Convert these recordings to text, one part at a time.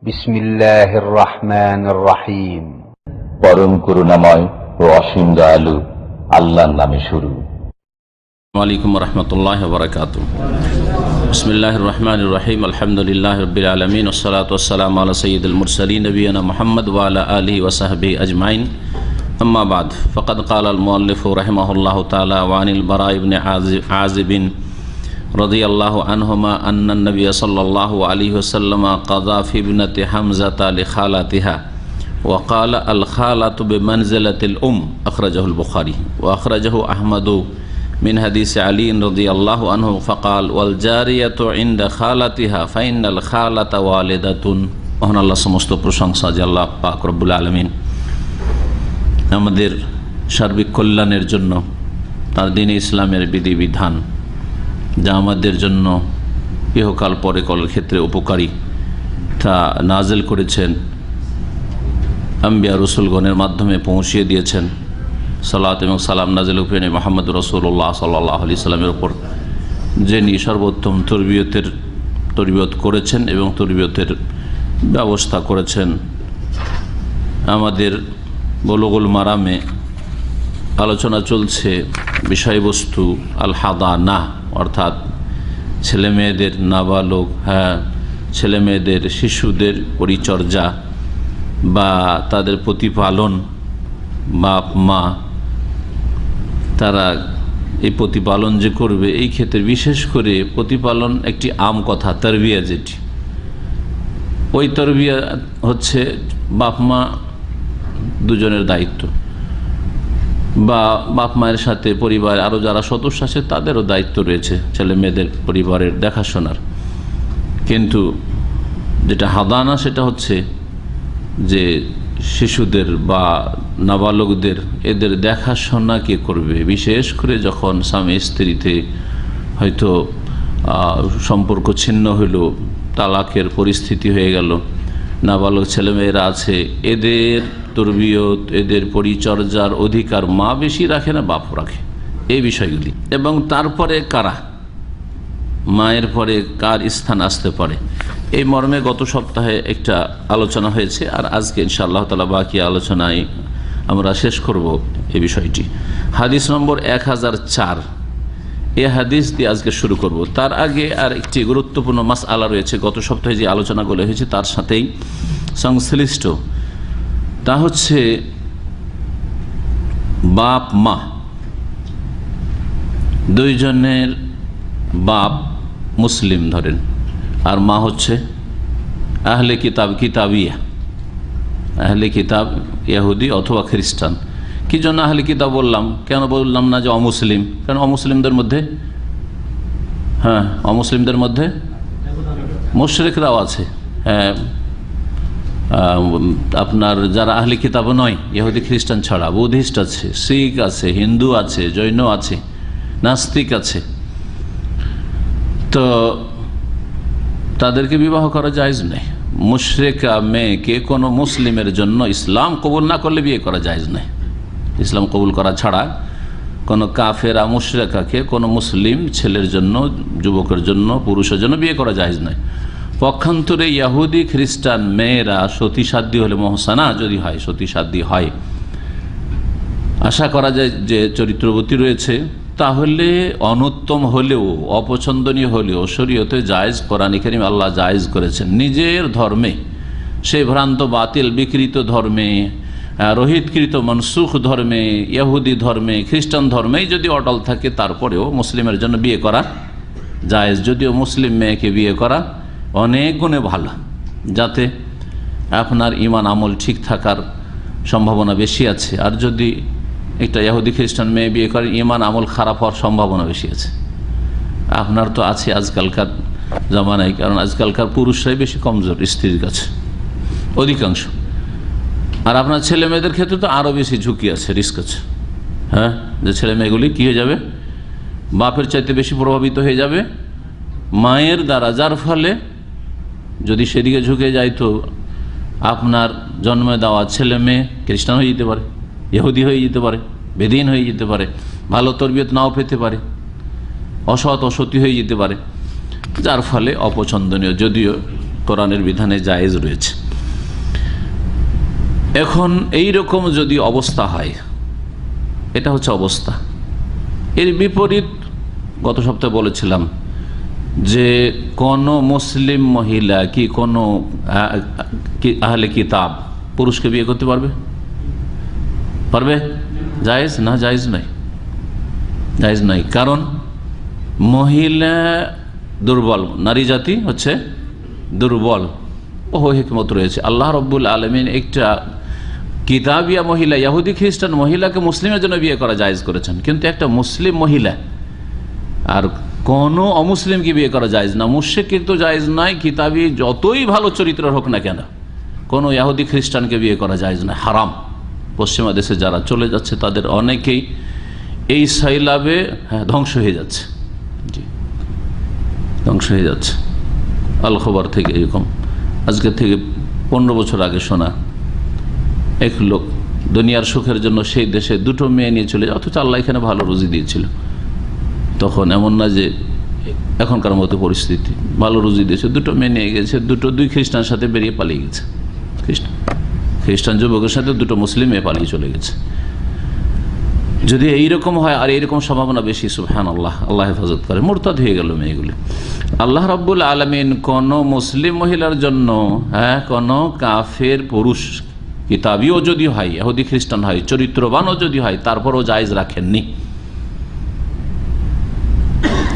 বিসমিল্লাহির রহমানির রহিম। পরম করুণাময় ও অসীম দয়ালু আল্লাহর নামে শুরু। আলাইকুম রহমতুল্লাহ বারাকাতুহু। বিসমিল্লাহির রহমানির রহিম। আলহামদুলিল্লাহি রাব্বিল আলামিন ওয়াসসালাতু ওয়াসসালামু আলা সাইয়্যিদিল মুরসালিন নবিয়িনা মুহাম্মদ ওয়া আলা আলিহি ওয়া সাহবিহি আজমাইন। আম্মা বাদ, ফাকাদ ক্বালা আল মুআল্লিফ রাহিমাহুল্লাহু তাআলা ওয়া আনিল বারা ইবনে আযিব রাদিয়াল্লাহু আনহুমা আন্না নবিয়্য সাল্লাল্লাহু আলাইহি ওয়াসাল্লাম কাযা ফি ইবনাতি হামজাতা লিখালাতিহা ওয়া ক্বালা আল খালাতু বিমানজিলাতিল আখরাজাহুল বুখারী ওয়া আখরাজাহু আহমদু মিন হাদিস আলী রাদিয়াল্লাহু আনহু ফাকাল ওয়াল জারিয়াতু ইনদা খালাতিহা ফাইনাল খালাতা ওয়ালিদাতুন। মহান আল্লাহ সমস্ত প্রশংসা যে আল্লাহ পাক রব্বুল আলামিন আমাদের সার্বিক কল্যাণের জন্য তার দ্বীন ইসলামের বিধিবিধান যা আমাদের জন্য ইহকাল পরকালের ক্ষেত্রে উপকারী তা নাজিল করেছেন, আম্বিয়া রসুলগণের মাধ্যমে পৌঁছিয়ে দিয়েছেন। সালাত এবং সালাম নাজিল হুসেন মুহাম্মদ রাসূলুল্লাহ সাল্লাল্লাহু আলাইহি সাল্লামের উপর, যিনি সর্বোত্তম তরবিয়ত করেছেন এবং তরবিয়তের ব্যবস্থা করেছেন। আমাদের বুলুগুল মারামে আলোচনা চলছে বিষয়বস্তু আল হাদানা, অর্থাৎ ছেলেমেয়েদের নাবালক, ছেলেমেয়েদের শিশুদের পরিচর্যা বা তাদের প্রতিপালন। বাপ মা তারা এই প্রতিপালন যে করবে, এই ক্ষেত্রে বিশেষ করে প্রতিপালন একটি আম কথা, তরবিয়া যেটি, ওই তরবিয়া হচ্ছে বাপ মা দুজনের দায়িত্ব, বা বাপ মায়ের সাথে পরিবার আরও যারা সদস্য আছে তাদেরও দায়িত্ব রয়েছে ছেলে মেয়েদের পরিবারের দেখাশোনার। কিন্তু যেটা হাদানা সেটা হচ্ছে যে শিশুদের বা নাবালকদের এদের দেখাশোনা কে করবে, বিশেষ করে যখন স্বামী স্ত্রীতে হয়তো সম্পর্ক ছিন্ন হইল, তালাকের পরিস্থিতি হয়ে গেল, নাবালক ছেলেমেয়েরা আছে, এদের তরবিয়ত এদের পরিচর্যার অধিকার মা বেশি রাখে না বাপ রাখে, এই বিষয়গুলি। এবং তারপরে কারা, মায়ের পরে কার স্থান আসতে পারে, এই মর্মে গত সপ্তাহে একটা আলোচনা হয়েছে। আর আজকে ইনশাআল্লাহ তাআলা বাকি আলোচনায় আমরা শেষ করব এই বিষয়টি। হাদিস নম্বর 1004, এই হাদিস দিয়ে আজকে শুরু করব। তার আগে আর একটি গুরুত্বপূর্ণ মাসআলা রয়েছে, গত সপ্তাহে যে আলোচনাগুলো হয়েছে তার সাথেই সংশ্লিষ্ট। তা হচ্ছে বাপ মা দুইজনের, বাপ মুসলিম ধরেন আর মা হচ্ছে আহলে কিতাব, কিতাবিয়া, আহলে কিতাব ইহুদি অথবা খ্রিস্টান। কি জন্য আহলে কিতাব বললাম, কেন বললাম না যে অমুসলিম? কারণ অমুসলিমদের মধ্যে অমুসলিমদের মধ্যে মুশরিকরাও আছে। আপনার যারা আহলে কিতাব নয়, ইহুদি খ্রিস্টান ছাড়া বুদ্ধিস্ট আছে, শিখ আছে, হিন্দু আছে, জৈন আছে, নাস্তিক আছে। তো তাদেরকে বিবাহ করা জায়েজ নেই। মুশরিকা মেয়েকে কোনো মুসলিমের জন্য ইসলাম কবুল না করলে বিয়ে করা জায়েজ নেই। ইসলাম কবুল করা ছাড়া কোনো কাফেরা মুশরিকাকে কোনো মুসলিম ছেলের জন্য, যুবকের জন্য, পুরুষের জন্য বিয়ে করা জায়েজ নয়। পক্ষান্তরে ইহুদি খ্রিস্টান মেয়েরা সতীসাধ্যী হলে, মহসানা যদি হয়, সতীসাধ্যী হয়, আশা করা যায় যে চরিত্রবতী রয়েছে, তাহলে অনুত্তম হলেও, অপছন্দনীয় হলেও শরীয়তে জায়েজ, কোরআনে কারীম আল্লাহ জায়েজ করেছেন। নিজের ধর্মে, সেই ভ্রান্ত বাতিল বিকৃত ধর্মে, রহিতকৃত মনসুখ ধর্মে, ইহুদি ধর্মে, খ্রিস্টান ধর্মেই যদি অটল থাকে, তারপরেও মুসলিমের জন্য বিয়ে করা জায়েজ। যদিও মুসলিম মেয়েকে বিয়ে করা অনেক গুণে ভালো, যাতে আপনার ঈমান আমল ঠিক থাকার সম্ভাবনা বেশি আছে। আর যদি একটা ইহুদি খ্রিস্টান মেয়ে বিয়ে করে, ঈমান আমল খারাপ হওয়ার সম্ভাবনা বেশি আছে। আপনার তো আছে আজকালকার জামানায়, কারণ আজকালকার পুরুষরাই বেশি কমজোর স্ত্রীর কাছে অধিকাংশ। আর আপনার ছেলে মেয়েদের ক্ষেত্রে তো আরও বেশি ঝুঁকি আছে, রিস্ক আছে। যে ছেলে মেয়েগুলি কী হয়ে যাবে, বাপের চাইতে বেশি প্রভাবিত হয়ে যাবে মায়ের দ্বারা, যার ফলে যদি সেদিকে ঝুঁকে যায় তো আপনার জন্মে দেওয়া ছেলে মেয়ে খ্রিস্টান হয়ে যেতে পারে, ইহুদি হয়ে যেতে পারে, বেদিন হয়ে যেতে পারে, ভালো তরবিয়ত নাও পেতে পারে, অসৎ অসতী হয়ে যেতে পারে, যার ফলে অপছন্দনীয়। যদিও কোরআনের বিধানে জায়েজ রয়েছে। এখন এই রকম যদি অবস্থা হয়, এটা হচ্ছে অবস্থা। এর বিপরীত গত সপ্তাহে বলেছিলাম যে কোনো মুসলিম মহিলা কি কোনো আহলে কিতাব পুরুষকে বিয়ে করতে পারবে? পারবে? জায়েজ না? জায়েজ নাই, জায়েজ নাই। কারণ মহিলা দুর্বল, নারী জাতি হচ্ছে দুর্বল। বহু হিকমত রয়েছে। আল্লাহ রব্বুল আলমিন একটা কিতাবিয়া মহিলা, ইহুদি খ্রিস্টান মহিলাকে মুসলিমের জন্য বিয়ে করা জায়েজ করেছেন, কিন্তু একটা মুসলিম মহিলা আর কোনো অমুসলিমকে বিয়ে করা জায়েজ না। মুশরিক কিন্তু জায়েজ নাই, কিতাবি যতই ভালো চরিত্রের হোক না কেন, কোনো ইহুদি খ্রিস্টানকে বিয়ে করা জায়েজ না, হারাম। পশ্চিমা দেশে যারা চলে যাচ্ছে তাদের অনেকেই এই সাইলাবে ধ্বংস হয়ে যাচ্ছে, জি ধ্বংস হয়ে যাচ্ছে। আল খবর থেকে এরকম আজকে থেকে 15 বছর আগে শোনা এক লোক দুনিয়ার সুখের জন্য সেই দেশে 2টো মেয়ে নিয়ে চলে যায়, অথচ আল্লাহ এখানে ভালো রুজি দিয়েছিল। তখন এমন না যে এখনকার মতো পরিস্থিতি, ভালো রুজি দিয়েছে, 2টো মেয়ে নিয়ে গেছে, 2 খ্রিস্টানের সাথে বেরিয়ে পালিয়ে গেছে। খ্রিস্টান যুবকের সাথে 2টো মুসলিম মেয়ে পালিয়ে চলে গেছে। যদি এইরকম হয়, আর এইরকম সম্ভাবনা বেশি, সুবহানাল্লাহ, আল্লাহ হেফাজত করে, মুরতাদ হয়ে গেল মেয়েগুলি। আল্লাহ রাব্বুল আলামিন কোন মুসলিম মহিলার জন্য কোন কাফের পুরুষ, কিতাবিও যদি হয়, ইহুদি খ্রিস্টান হয়, চরিত্রবানও যদি হয়, তারপরও জায়েজ রাখেননি।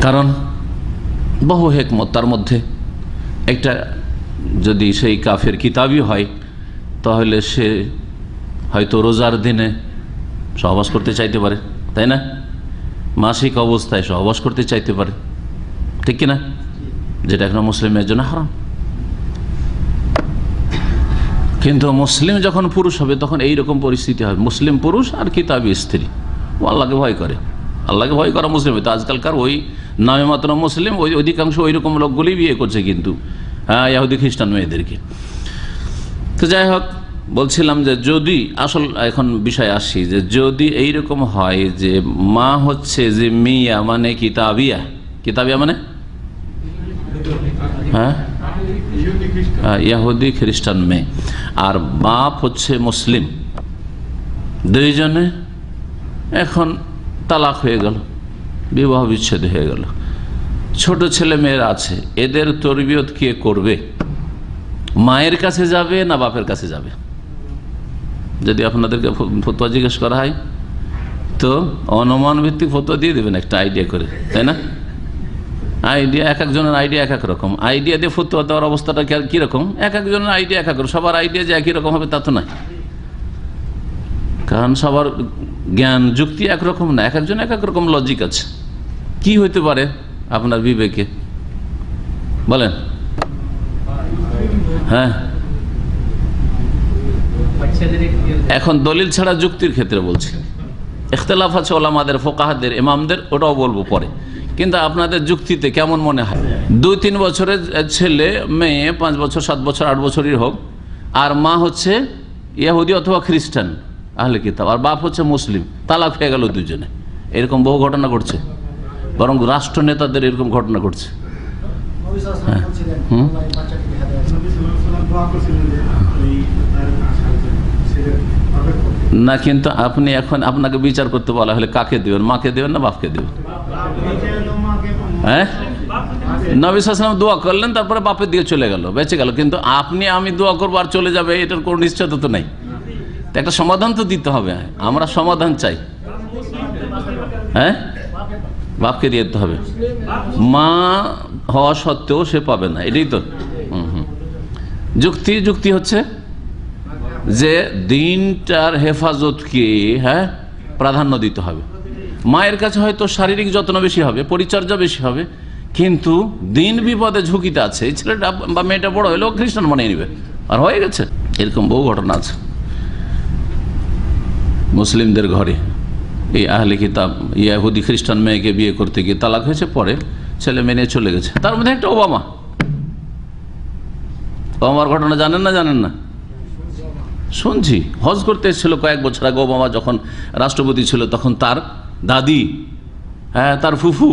কারণ বহু হিকমত, তার মধ্যে একটা, যদি সেই কাফের কিতাবি হয় তাহলে সে হয়তো রোজার দিনে সহবাস করতে চাইতে পারে, তাই না? মাসিক অবস্থায় সহবাস করতে চাইতে পারে, ঠিক কিনা? যেটা এখন মুসলিমের জন্য হারাম। কিন্তু মুসলিম যখন পুরুষ হবে তখন এইরকম পরিস্থিতি হবে, মুসলিম পুরুষ আর কিতাবি স্ত্রী, ও আল্লাহকে ভয় করে। আল্লাহকে ভয় করা মুসলিম, তো আজকালকার ওই নামে মাত্র মুসলিম, ওই অধিকাংশ ওই রকম লোকগুলি বিয়ে করছে কিন্তু ইহুদি খ্রিস্টান মেয়েদেরকে। তো যাই হোক, বলছিলাম যে যদি আসল এখন বিষয় আসি, যে যদি এইরকম হয় যে মা হচ্ছে যে মিয়া মানে কিতাবিয়া, কিতাবিয়া মানে ইহুদি খ্রিস্টান মেয়ে, আর বাপ হচ্ছে মুসলিম, দুইজনে এখন তালাক হয়ে গেল, বিবাহ বিচ্ছেদ হয়ে গেল, ছোট ছেলে মেয়েরা আছে, এদের তরবিয়ত কে করবে? মায়ের কাছে যাবে না বাপের কাছে যাবে? যদি আপনাদেরকে ফতোয়া জিজ্ঞেস করা হয় তো অনুমান ভিত্তিক ফতোয়া দিয়ে দেবেন একটা আইডিয়া করে, তাই না? আইডিয়া, এক একজনের আইডিয়া এক এক রকম, আইডিয়া দিয়ে ফতোয়া দেওয়ার অবস্থাটা কীরকম? এক একজনের আইডিয়া এক এক রকম, সবার আইডিয়া যে একই রকম হবে তা তো নয়, কারণ সবার জ্ঞান যুক্তি একরকম না, এক একজন এক এক রকম লজিক আছে। কি হইতে পারে আপনার বিবেকে বলেন? হ্যাঁ, এখন দলিল ছাড়া যুক্তির ক্ষেত্রে বলছি, ইখতিলাফ আছে ওলামাদের, ফোকাহাদের, ইমামদের, ওটাও বলবো পরে। কিন্তু আপনাদের যুক্তিতে কেমন মনে হয়? 2-3 বছরের ছেলে মেয়ে, 5 বছর 7 বছর 8 বছরই হোক, আর মা হচ্ছে ইহুদি অথবা খ্রিস্টান আহলে কিতাব, আর বাপ হচ্ছে মুসলিম, তালাক হয়ে গেল দুজনে। এরকম বহু ঘটনা ঘটছে, বরং রাষ্ট্র নেতাদের এরকম ঘটনা ঘটছে। না, কিন্তু আপনি এখন আপনাকে বিচার করতে বলা হলে কাকে দেবেন? মাকে দেবেন না বাপকে দেবেন? হ্যাঁ, নবী সাল্লাল্লাহু আলাইহি ওয়াসাল্লাম দোয়া করলেন, তারপরে বাপের দিয়ে চলে গেল, বেঁচে গেল। কিন্তু আপনি আমি দোয়া করবো আর চলে যাবে, এটার কোনো নিশ্চয়তা তো নাই। একটা সমাধান তো দিতে হবে, আমরা সমাধান চাই। হ্যাঁ, বাপকে দিয়ে দিতে হবে, মা হওয়া সত্ত্বেও সে পাবে না, এটাই তো যুক্তি হচ্ছে যে দিনটার হেফাজতকে প্রাধান্য দিতে হবে। মায়ের কাছে হয়তো শারীরিক যত্ন বেশি হবে, পরিচর্যা বেশি হবে, কিন্তু দিন বিপদে ঝুঁকিতে আছে, এই ছেলেটা বা মেয়েটা বড় হলেও খ্রিস্টান বানিয়ে নেবে, আর হয়ে গেছে। এরকম বহু ঘটনা আছে মুসলিমদের ঘরে। এই আহলে কিতাব ইহুদি খ্রিস্টান মেয়েকে বিয়ে করতে গিয়ে তালাক হয়েছে, পরে ছেলে মেয়ে নিয়ে চলে গেছে। তার মধ্যে একটা ওবামার ঘটনা জানেন না? শুনছি, হজ করতে এসেছিল কয়েক বছর আগে ওবামা যখন রাষ্ট্রপতি ছিল, তখন তার দাদি, তার ফুফু,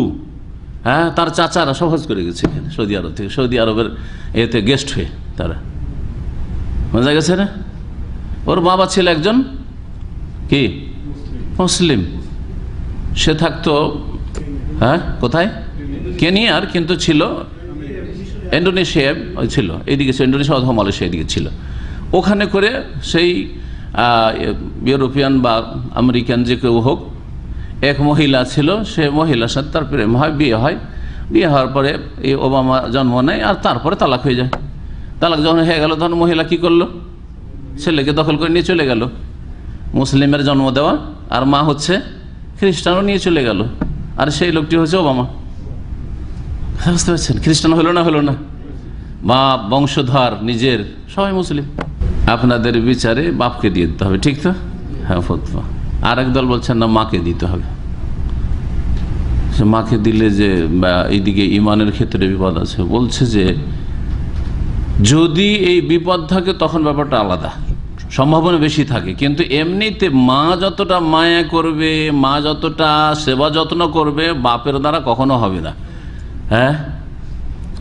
হ্যাঁ, তার চাচারা সব হজ করে গেছে এখানে সৌদি আরব থেকে, সৌদি আরবের এতে গেস্ট হয়ে তারা, বোঝা গেছে না? ওর বাবা ছিল একজন কি মুসলিম, সে থাকতো হ্যাঁ কোথায়, কেনিয়ার, কিন্তু ছিল ইন্দোনেশিয়া ছিল, এইদিকে ছিল ইন্দোনেশিয়া অথবা মালয়েশিয়া এদিকে ছিল। ওখানে করে সেই ইউরোপিয়ান বা আমেরিকান যে কেউ হোক, এক মহিলা ছিল, সে মহিলার সাথে তার প্রেম হয়, বিয়ে হয়, বিয়ে হওয়ার পরে এই ওবামা জন্ম নেয়, আর তারপরে তালাক হয়ে যায়। তালাক যখন হয়ে গেল তখন মহিলা কি করলো, ছেলেকে দখল করে নিয়ে চলে গেল, মুসলিমের জন্ম দেওয়া, আর মা হচ্ছে খ্রিস্টানও নিয়ে চলে গেল, আর সেই লোকটি হচ্ছে ওবামা। বুঝতে পারছেন? খ্রিস্টান হলো না, মা বংশধর নিজের সবাই মুসলিম। আপনাদের বিচারে বাপকে দিয়ে দিতে হবে, ঠিক তো? হ্যাঁ, ফতোয়া। আর এক দল বলছেন না, মাকে দিতে হবে। মাকে দিলে যে এইদিকে ইমানের ক্ষেত্রে বিপদ আছে, বলছে যে যদি এই বিপদ থাকে তখন ব্যাপারটা আলাদা, সম্ভাবনা বেশি থাকে, কিন্তু এমনিতে মা যতটা মায়া করবে, মা যতটা সেবা যত্ন করবে, বাপের দ্বারা কখনো হবে না। হ্যাঁ,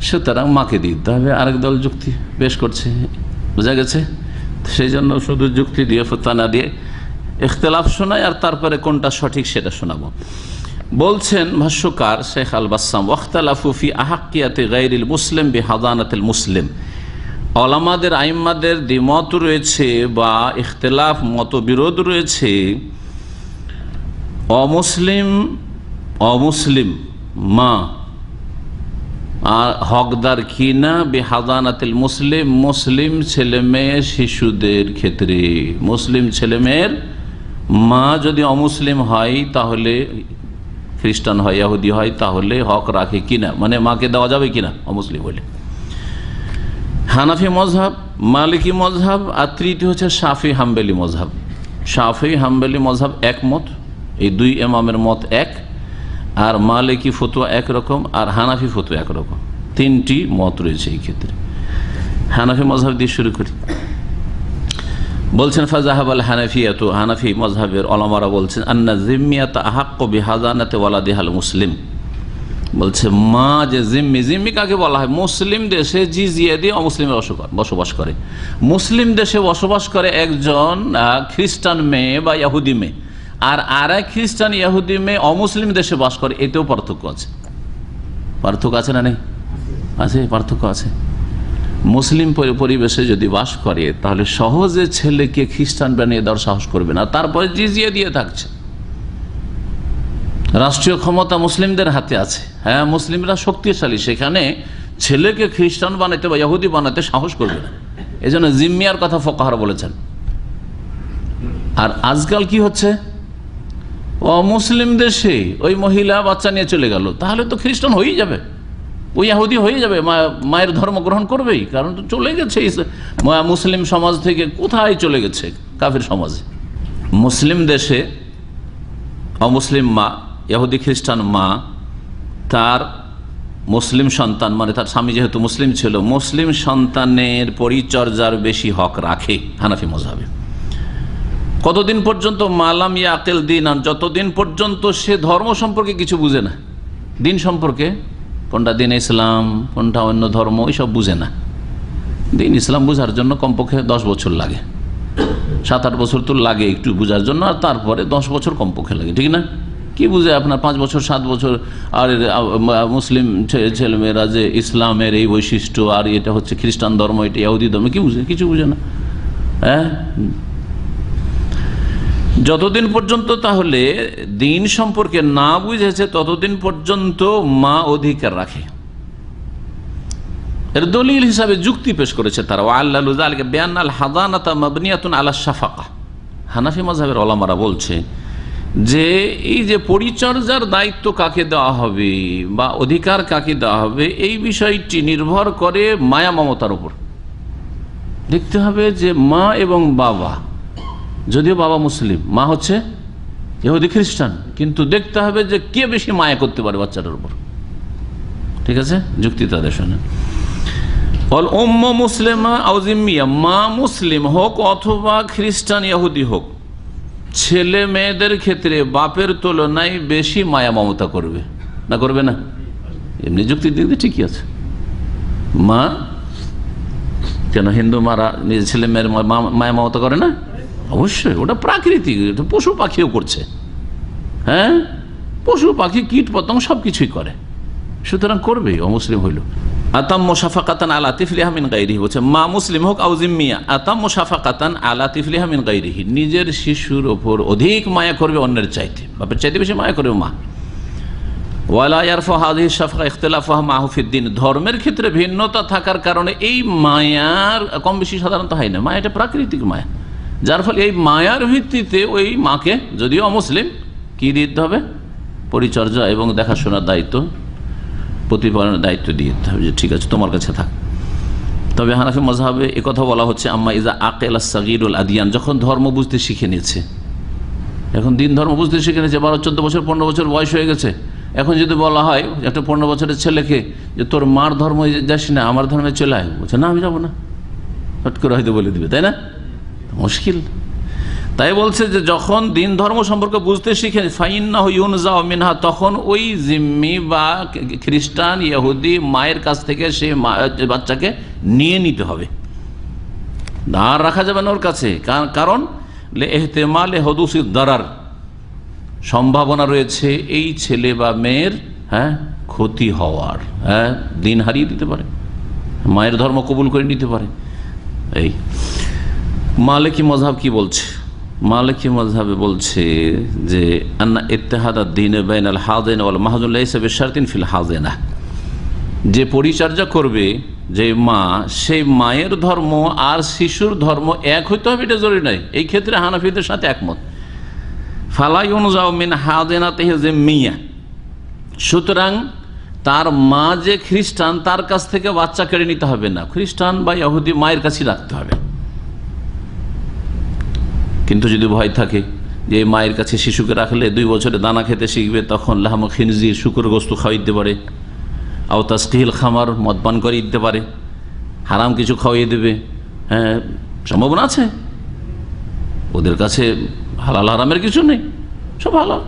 সুতরাং মাকে দিতে হবে। আরেক দল যুক্তি পেশ করছে, বোঝা গেছে? সেই জন্য শুধু যুক্তি দিয়ে ফতোয়া না দিয়ে ইখতিলাফ শোনায়, আর তারপরে কোনটা সঠিক সেটা শোনাবো। বলছেন ভাষ্যকার শেখ আল বাসসাম, ওয়াখতালাফু ফি আহাক্কিয়াতি গায়রিল মুসলিম বিহাদানাতিল মুসলিম। ওলামাদের আইম্মাদের দ্বিমত রয়েছে বা ইখতিলাফ মতবিরোধ রয়েছে অমুসলিম মা আর হকদার কিনা বিহাদানাতিল মুসলিম, মুসলিম ছেলে মেয়ে শিশুদের ক্ষেত্রে। মুসলিম ছেলে মেয়ের মা যদি অমুসলিম হয়, তাহলে খ্রিস্টান হয়, ইহুদি হয়, তাহলে হক রাখে কিনা, মানে মাকে দেওয়া যাবে কিনা অমুসলিম হলে। হানাফি মজহাব, মালিকি মজহাব, আর তৃতীয় হচ্ছে শাফি হাম্বলি মজহাব। শাফি হাম্বলি মজহাব একমত, এই দুই ইমামের মত এক, আর মালিকি ফতোয়া একরকম, আর হানাফি ফতোয়া একরকম। তিনটি মত রয়েছে এই ক্ষেত্রে। হানাফি মজহাব দিয়ে শুরু করি। বলছেন ফাজাহাব আল হানাফিয়াত, হানাফি মজহাবের ওলামারা বলছেন আন্না জিম্মিয়াত আহাক্কু বিহাদানাতি ওয়ালাদিহাল মুসলিম। বলছে মা যে জিম্মি কাকে বলা হয়? মুসলিম দেশে জিজিয়া দিয়ে অমুসলিমের বসবাস করে। মুসলিম দেশে বসবাস করে একজন খ্রিস্টান মেয়ে বা ইহুদি মেয়ে, আর এক খ্রিস্টান ইহুদি মেয়ে অমুসলিম দেশে বাস করে, এতেও পার্থক্য আছে। পার্থক্য আছে না নেই? আছে, পার্থক্য আছে। মুসলিম পরিবেশে যদি বাস করে, তাহলে সহজে ছেলেকে খ্রিস্টান বানিয়ে দেওয়ার সাহস করবে না, তারপরে জিজিয়া দিয়ে থাকছে। রাষ্ট্রীয় ক্ষমতা মুসলিমদের হাতে আছে, হ্যাঁ, মুসলিমরা শক্তিশালী, সেখানে ছেলেকে খ্রিস্টান বানাতে বা ইহুদি বানাতে সাহস করবে না। এই জন্য জিম্মিয়ার কথা ফুকাহারা বলেছেন। আর আজকাল কি হচ্ছে, মুসলিম দেশে ওই মহিলা বাচ্চা নিয়ে চলে গেল, তাহলে তো খ্রিস্টান হয়েই যাবে, ওই ইহুদি হয়ে যাবে, মায়ের ধর্ম গ্রহণ করবেই, কারণ তো চলে গেছে মুসলিম সমাজ থেকে, কোথায় চলে গেছে কাফির সমাজে। মুসলিম দেশে অমুসলিম মা, ইহুদি খ্রিস্টান মা, তার মুসলিম সন্তান, মানে তার স্বামী যেহেতু মুসলিম ছিল, মুসলিম সন্তানের পরিচর্যার বেশি হক রাখে হানাফি মজহাবে। কতদিন পর্যন্ত? মালাম ইয়াকিল দিন, যতদিন পর্যন্ত সে ধর্ম সম্পর্কে কিছু বুঝে না, দিন সম্পর্কে, কোনটা দিন ইসলাম কোনটা অন্য ধর্ম, এইসব বুঝে না। দিন ইসলাম বুঝার জন্য কমপক্ষে 10 বছর লাগে, 7-8 বছর তো লাগে একটু বুঝার জন্য, আর তারপরে 10 বছর কমপক্ষে লাগে, ঠিক না? কি বুঝে আপনার 5 বছর 7 বছর? আর মুসলিম ছেলেমেয়েরা যে ইসলামের এই বৈশিষ্ট্য, আর এটা হচ্ছে খ্রিস্টান ধর্ম, এটা ইহুদি ধর্ম, কি বুঝে? কিছু বুঝে না। হ্যাঁ, যতদিন পর্যন্ত তাহলে দিন সম্পর্কে না বুঝেছে, ততদিন পর্যন্ত মা অধিকার রাখে। এর দলিল হিসাবে যুক্তি পেশ করেছে তারা, ওয়াল্লাহু যালিকা বিআন্নাল হাদানাতা মাবনিয়াতুন আলা শাফাকা। হানাফি মাযহাবের ওলামারা বলছে যে এই যে পরিচর্যার দায়িত্ব কাকে দেওয়া হবে বা অধিকার কাকে দেওয়া হবে, এই বিষয়টি নির্ভর করে মায়া মমতার উপর। দেখতে হবে যে মা এবং বাবা, যদিও বাবা মুসলিম, মা হচ্ছে ইহুদি খ্রিস্টান, কিন্তু দেখতে হবে যে কে বেশি মায়া করতে পারে বাচ্চাটার উপর। ঠিক আছে, যুক্তি তাদের শোনেন। অল উম্ম মুসলিমা আও জিম্মিয়া, মা মুসলিম হোক অথবা খ্রিস্টান ইহুদি হোক, ছেলে মেয়েদের ক্ষেত্রে বাপের তুলনায় বেশি মায়া মমতা করবে না? করবে না? এমনি যুক্তির দিক দিয়ে ঠিকই আছে। মা কেন হিন্দু মারা নিজের ছেলে মেয়ের মায়া মমতা করে না? অবশ্যই, ওটা প্রাকৃতিক, পশু পাখিও করছে। হ্যাঁ, পশু পাখি কীট পতঙ্গ সব কিছুই করে, সুতরাং করবেই অমুসলিম হইল। আতাম্ম শাফাকাতান আলা তিফলিহা মিন গায়রিহি, বলছে মা মুসলিম হোক আও জিম্মিয়া, আতাম্ম শাফাকাতান আলা তিফলিহা মিন গায়রিহি, নিজের শিশুর ওপর অধিক মায়া করবে অন্যের চাইতে, বাপের চাইতে বেশি মায়া করবে মা। ওয়ালা ইয়ারফা হাযিহি শাফকা ইখতিলাফুহা মাহু ফিদ্দীন, ধর্মের ক্ষেত্রে ভিন্নতা থাকার কারণে এই মায়ার কম বেশি সাধারণত হয় না। মায়া এটা প্রাকৃতিক মায়া, যার ফলে এই মায়ার ভিত্তিতে ওই মাকে যদিও অমুসলিম কি দিতে হবে? পরিচর্যা এবং দেখাশোনার দায়িত্ব, প্রতিপালনের দায়িত্ব দিয়ে দিতে হবে, যে ঠিক আছে তোমার কাছে থাক। তবে হানাফি মাযহাবে একথা বলা হচ্ছে আম্মা ইজা আকিলা সাগীরুল আদিয়ান, যখন ধর্ম বুঝতে শিখে নিয়েছে, এখন দিন ধর্ম বুঝতে শিখে নিয়েছে, 12-14 বছর 15 বছর বয়স হয়ে গেছে, এখন যদি বলা হয় একটা 15 বছরের ছেলেকে যে তোর মার ধর্ম যাস না, আমার ধর্মে চলে আয়, বলছে না আমি যাবো না, হট করে হয়তো বলে দিবে, তাই না? মুশকিল। তাই বলছে যে যখন দিন ধর্ম সম্পর্কে বুঝতে শিখে ফাইন্নাহু ইউনজাউ মিনহা, তখন ওই জিম্মি বা খ্রিস্টান ইহুদি মায়ের কাছ থেকে সে বাচ্চাকে নিয়ে নিতে হবে, আর রাখা যাবে না ওর কাছে। কারণ ইহতিমালে হুদুসি দারার, সম্ভাবনা রয়েছে এই ছেলে বা মেয়ের ক্ষতি হওয়ার, দিন হারিয়ে দিতে পারে, মায়ের ধর্ম কবুল করে নিতে পারে। এই মালিকি মাযহাব কি বলছে? মালিকি মাযহাবে বলছে যে আন্না ইত্তিহাদ আদ-দীন বাইনাল হাযিন ওয়াল মাহজুন লাইসা বিশারতিন ফিল হাযিনা, যে পরিচর্যা করবে যে মা, সেই মায়ের ধর্ম আর শিশুর ধর্ম এক হইতে হবে এটা জরুরি নয়। এই ক্ষেত্রে হানাফিদের সাথে একমত। ফালা ইউনজাউ মিন হাযিনাতিহি জিম্মিয়া, সুতরাং তার মা যে খ্রিস্টান তার কাছ থেকে বাচ্চা কেড়ে নিতে হবে না, খ্রিস্টান বা ইহুদি মায়ের কাছেই রাখতে হবে। কিন্তু যদি ভয় থাকে যে মায়ের কাছে শিশুকে রাখলে 2 বছরে দানা খেতে শিখবে, তখন লাহমু খিনজির, শুকর গোস্ত খাওয়াই দিতে পারে, আও তাসকিল খামার, মদ পান করিয়ে দিতে পারে, হারাম কিছু খাওয়াইয়ে দেবে, সম্ভাবনা আছে। ওদের কাছে হালাল হারামের কিছু নেই, সব হালাল।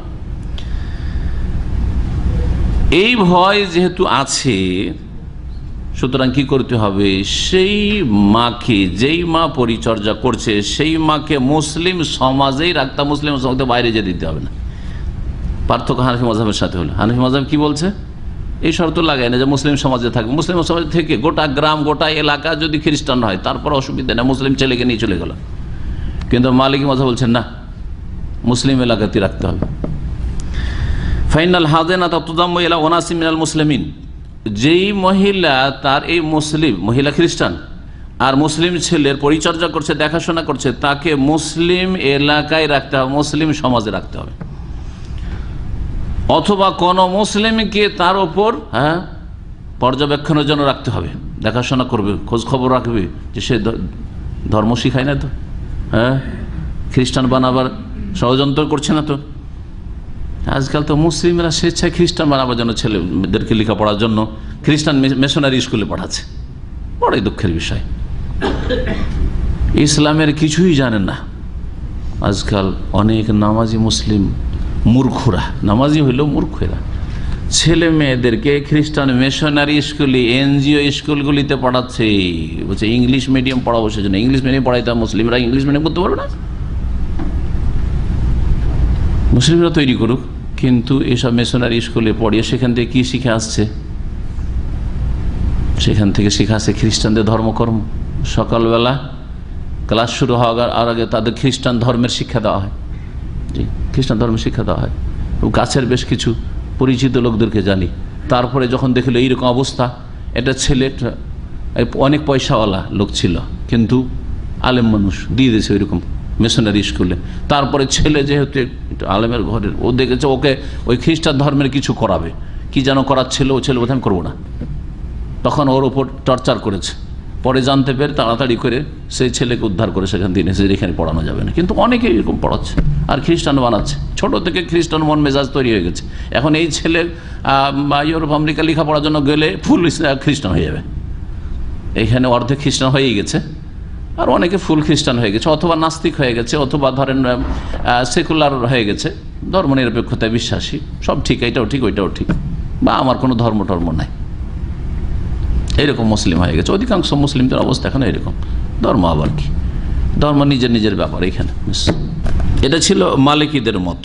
এই ভয় যেহেতু আছে, সুতরাং কি করতে হবে? সেই মাকে, যেই মা পরিচর্যা করছে সেই মাকে মুসলিম সমাজেই রাখতে, মুসলিম সমাজে বাইরে যেতে দিতে হবে না। পার্থক্য হানাফি মাযহাবের সাথে হলো। হানাফি মাযহাব কি বলছে? এই শর্ত লাগায় না যে মুসলিম সমাজে থাকবে, মুসলিম সমাজ থেকে গোটা গ্রাম গোটা এলাকা যদি খ্রিস্টান হয় তারপর অসুবিধা না, মুসলিম ছেলেকে নিয়ে চলে গেল। কিন্তু মালিকি মাযহাব বলছেন না, মুসলিম এলাকাতে রাখতে হবে। ফাইনাল হাযিনাতা তুদাম্মু ইলা উনাসিন মিনাল মুসলিমিন, যেই মহিলা তার এই মুসলিম মহিলা খ্রিস্টান আর মুসলিম ছেলের পরিচর্যা করছে, দেখাশোনা করছে, তাকে মুসলিম এলাকায় রাখতে হবে, মুসলিম সমাজে রাখতে হবে। অথবা কোন মুসলিমকে তার ওপর পর্যবেক্ষণের জন্য রাখতে হবে, দেখাশোনা করবে, খোঁজ খবর রাখবে যে সে ধর্ম শিখায় না তো, খ্রিস্টান বানাবার ষড়যন্ত্র করছে না তো। আজকাল তো মুসলিমরা স্বেচ্ছায় খ্রিস্টান বানাবার জন্য ছেলেদেরকে লেখাপড়ার জন্য খ্রিস্টান মিশনারি স্কুলে পড়াচ্ছে, বড়ই দুঃখের বিষয়। ইসলামের কিছুই জানেন না আজকাল অনেক নামাজি মুসলিম মূর্খরা, নামাজি হইলেও মূর্খেরা ছেলে মেয়েদেরকে খ্রিস্টান মিশনারি স্কুলে, এনজিও স্কুলগুলিতে পড়াচ্ছে, বলছে ইংলিশ মিডিয়াম পড়াবো, সেজন্য ইংলিশ মিডিয়াম পড়াইতে, মুসলিমরা ইংলিশ মিডিয়াম করতে পারবে না, মুসলিমরা তৈরি করুক। কিন্তু এসব মিশনারি স্কুলে পড়িয়ে সেখান থেকে কি শিখে আসছে? সেখান থেকে শিখে আসছে খ্রিস্টানদের ধর্মকর্ম। সকালবেলা ক্লাস শুরু হওয়ার আগে তাদের খ্রিস্টান ধর্মের শিক্ষা দেওয়া হয়, জি খ্রিস্টান ধর্মের শিক্ষা দেওয়া হয়। কাছের বেশ কিছু পরিচিত লোকদেরকে জানি। তারপরে যখন দেখলো এইরকম অবস্থা, এটা ছেলে অনেক পয়সাওয়ালা লোক ছিল কিন্তু আলেম মানুষ, দিয়ে দিয়েছে ওইরকম মিশনারি স্কুলে। তারপরে ছেলে যেহেতু আলেমের ঘরের, ও দেখেছে ওকে ওই খ্রিস্টান ধর্মের কিছু করাবে, কি যেন করাচ্ছিল, ও ছেলে বোধ আমি করবো না, তখন ওর ওপর টর্চার করেছে। পরে জানতে পেরে তাড়াতাড়ি করে সেই ছেলেকে উদ্ধার করে সেখান থেকে এসে এখানে পড়ানো যাবে না। কিন্তু অনেকে এরকম পড়াচ্ছে আর খ্রিস্টান বানাচ্ছে, ছোট থেকে খ্রিস্টান মন মেজাজ তৈরি হয়ে গেছে। এখন এই ছেলে ইউরোপ আমেরিকা লেখাপড়ার জন্য গেলে ফুল খ্রিস্টান হয়ে যাবে, এইখানে অর্ধেক খ্রিস্টান হয়েই গেছে, আর অনেকে ফুল খ্রিস্টান হয়ে গেছে, অথবা নাস্তিক হয়ে গেছে, অথবা ধরেন সেকুলার হয়ে গেছে, ধর্মনিরপেক্ষতায় বিশ্বাসী, সব ঠিক, এটাও ঠিক ওইটাও ঠিক। বা আমার কোনো ধর্ম টর্ম নাই, এরকম মুসলিম হয়ে গেছে। অধিকাংশ মুসলিমদের অবস্থা এখন এরকম। ধর্ম আবার কি, ধর্ম নিজের নিজের ব্যাপার এখানে। এটা ছিল মালিকিদের মত।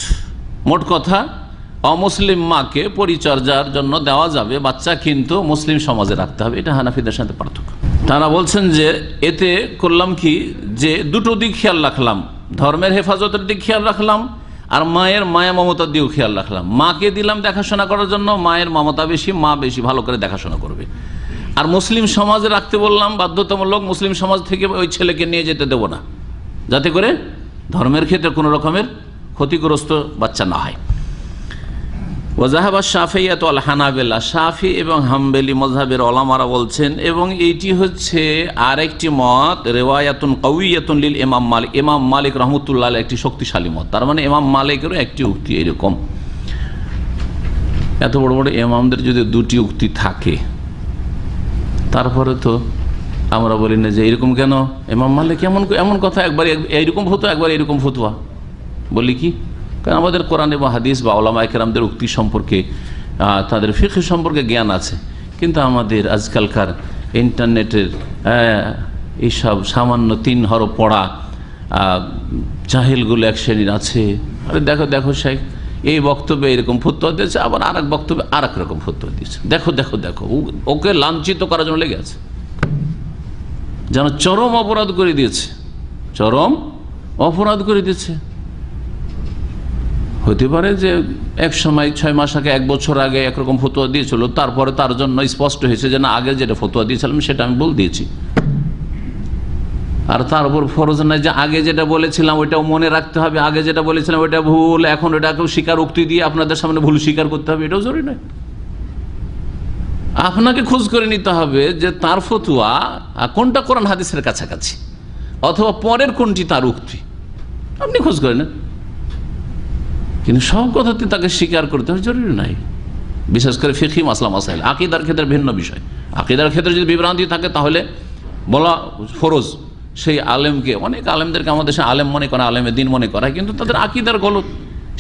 মোট কথা, অমুসলিম মাকে পরিচর্যার জন্য দেওয়া যাবে বাচ্চা, কিন্তু মুসলিম সমাজে রাখতে হবে। এটা হানাফিদের সাথে পার্থক্য। তারা বলছেন যে এতে করলাম কি, যে দুটো দিক খেয়াল রাখলাম, ধর্মের হেফাজতের দিক খেয়াল রাখলাম, আর মায়ের মায়া মমতার দিকেও খেয়াল রাখলাম। মাকে দিলাম দেখাশোনা করার জন্য, মায়ের মমতা বেশি, মা বেশি ভালো করে দেখাশোনা করবে। আর মুসলিম সমাজে রাখতে বললাম বাধ্যতামূলক, মুসলিম সমাজ থেকে ওই ছেলেকে নিয়ে যেতে দেব না, যাতে করে ধর্মের ক্ষেত্রে কোনো রকমের ক্ষতিগ্রস্ত বাচ্চা না হয়। ওয়াজাহাবা শাফিইয়াত ওয়াল হানাবিলা, শাফি এবং হাম্বলি মযহাবের ওলামারা বলছেন, এবং এইটি হচ্ছে আরেকটি মত, রিওয়ায়াতুন কাউইয়াতুন লিল ইমাম মালিক, ইমাম মালিক রাহমাতুল্লাহ আলাইহি একটি শক্তিশালী মত। তার মানে ইমাম মালিকেরও একটি উক্তি এরকম। এত বড় বড় ইমামদের যদি দুটি উক্তি থাকে, তারপরে তো আমরা বলি না যে এরকম কেন, ইমাম মালিক এমন কথা, একবার এইরকম ফতোয়া, একবার এরকম ফতোয়া, বলি কি? কারণ আমাদের কোরআন এবং হাদিস বা ওলামায়ে কেরামদের উক্তি সম্পর্কে, তাদের ফিকহ সম্পর্কে জ্ঞান আছে, কিন্তু আমাদের আজকালকার ইন্টারনেটের এইসব সামান্য 3 হরফ পড়া জাহিলগুলো এক শ্রেণীর আছে। আরে দেখো দেখো শেখ এই বক্তব্যে এরকম ফতোয়া দিয়েছে, আবার আর এক বক্তব্যে আর এক রকম ফতোয়া দিয়েছে, দেখো দেখো দেখো, ওকে লাঞ্ছিত করার জন্য লেগে আছে, যেন চরম অপরাধ করে দিয়েছে, চরম অপরাধ করে দিয়েছে। হতে পারে যে এক সময় 6 মাস আগে, 1 বছর আগে একরকম ফতোয়া দিয়েছিল, তারপরে তার জন্য স্পষ্ট হয়েছে যে না, আগে যেটা ফতোয়া দিয়েছিলাম সেটা আমি ভুল দিয়েছি। আর তার উপর ফরজ নাই যে আগে যেটা বলেছিলাম ওইটাও মনে রাখতে হবে, আগে যেটা বলেছিলাম ওইটা ভুল, এখন ওটাকেও স্বীকারোক্তি দিয়ে আপনাদের সামনে ভুল স্বীকার করতে হবে, এটাও জরুরি নয়। আপনাকে খোঁজ করে নিতে হবে যে তার ফতোয়া কোনটা কোরআন হাদিসের কাছাকাছি, অথবা পরের কোনটি তার উক্তি, আপনি খোঁজ করে নেন। কিন্তু সব কথাতে তাকে স্বীকার করতে হবে জরুরি নাই। বিশেষ করে ফিকহি মাসলা মাসাইল, আকীদার ক্ষেত্রে ভিন্ন বিষয়। আকীদার ক্ষেত্রে যদি বিভ্রান্তি থাকে তাহলে বলা ফরজ। সেই আলেমকে, অনেক আলেমদেরকে আমাদের দেশে আলেম মনে করে, আলেমে দিন মনে করা, কিন্তু তাদের আকীদার গলত।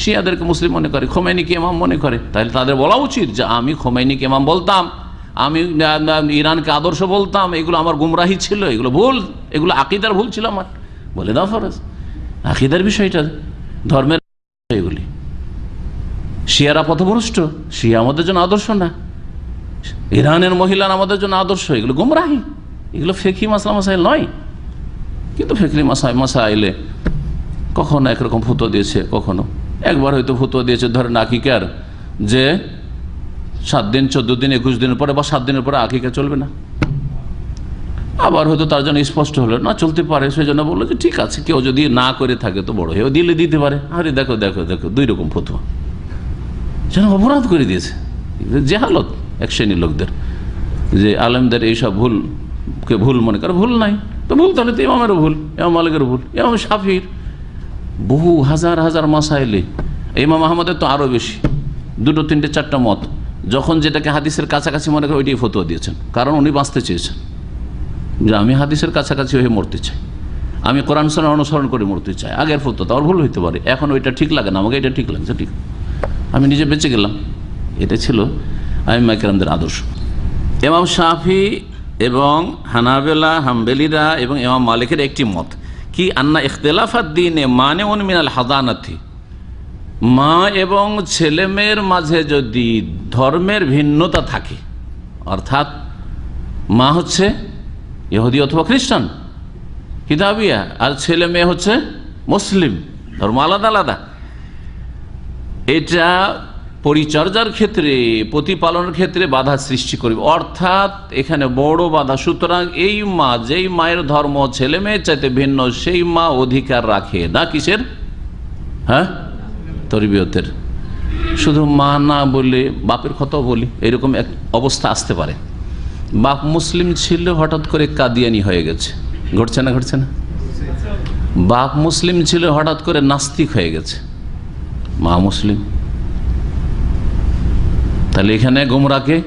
শিয়াদেরকে মুসলিম মনে করে, খোমেনিকে ইমাম মনে করে, তাহলে তাদের বলা উচিত যে আমি খোমেনিকে ইমাম বলতাম, আমি ইরানকে আদর্শ বলতাম, এগুলো আমার গুমরাহি ছিল, এগুলো ভুল, এগুলো আকীদার ভুল ছিল আমার, বলে দাও ফরজ। আকীদার বিষয়টা, ধর্মের এগুলি। শিয়ারা পথভ্রষ্ট, শিয়া আমাদের জন্য আদর্শ না, ইরানের মহিলারা আমাদের জন্য আদর্শ, এগুলো গুমরাহি, এগুলো ফিকহি মাসলা মাসাইল নয়। কিন্তু ফিকহি মাসাইলে কখনো একরকম ফতোয়া দিয়েছে, কখনো একবার হয়তো ফতোয়া দিয়েছে, ধরেন আকিকার, যে 7 দিন 14 দিন 21 দিনের পরে বা 7 দিনের পরে আকিকা চলবে না। আবার হয়তো তার জন্য স্পষ্ট হলো না, চলতে পারে, সেই জন্য বললো যে ঠিক আছে, কেউ যদি না করে থাকে তো বড় হয়েও দিলে দিতে পারে। আরে দেখো দেখো দেখো, 2 রকম ফতোয়া, যেন অপরাধ করে দিয়েছে। জেহালত এক শ্রেণীর লোকদের, যে আলেমদের এইসব ভুলকে ভুল মনে করে, ভুল নাই তো ভুল, তাহলে তো ইমামেরও ভুল, ইমাম মালিকের ভুল, ইমাম শাফির বহু হাজার হাজার মাসাইলে, ইমাম আহমদের তো আরও বেশি, 2, 3, 4টা মত। যখন যেটাকে হাদিসের কাছাকাছি মনে করে ওইটাই ফতোয়া দিয়েছেন, কারণ উনি বাঁচতে চেয়েছেন যে আমি হাদিসের কাছাকাছি হয়ে মরতে চাই, আমি কোরআন সুন্নাহ অনুসরণ করে মরতে চাই। আগের ফতোয়া তো আর ভুল হইতে পারে, এখন ওইটা ঠিক লাগে না, আমাকে এটা ঠিক লাগছে, ঠিক, আমি নিজে বেঁচে গেলাম। এটা ছিল আইম্মায়ে কেরামদের আদর্শ। ইমাম শাফি এবং হানাবেলা, হাম্বেলিরা এবং ইমাম মালিকের একটি মত কি, আন্না ইখতিলাফাদ দ্বীনে মানিউন মিনাল হাদানাতি, মা এবং ছেলে মেয়ের মাঝে যদি ধর্মের ভিন্নতা থাকে, অর্থাৎ মা হচ্ছে ইহুদি অথবা খ্রিস্টান কিতাবিয়া, আর ছেলে মেয়ে হচ্ছে মুসলিম, ধর্ম আলাদা আলাদা, এটা পরিচর্যার ক্ষেত্রে, প্রতিপালনের ক্ষেত্রে বাধা সৃষ্টি করবে, অর্থাৎ এখানে বড় বাধা। সুতরাং এই মা, যেই মায়ের ধর্ম ছেলে মেয়ের চাইতে ভিন্ন, সেই মা অধিকার রাখে না কিসের, হ্যাঁ, তরবিয়তের। শুধু মা না বলে বাপের কথাও বলি, এরকম এক অবস্থা আসতে পারে। বাপ মুসলিম ছিল, হঠাৎ করে কাদিয়ানি হয়ে গেছে, ঘটছে না, ঘটছে না? বাপ মুসলিম ছিল, হঠাৎ করে নাস্তিক হয়ে গেছে, মা মুসলিম, তাহলে এখানে গোমরাকে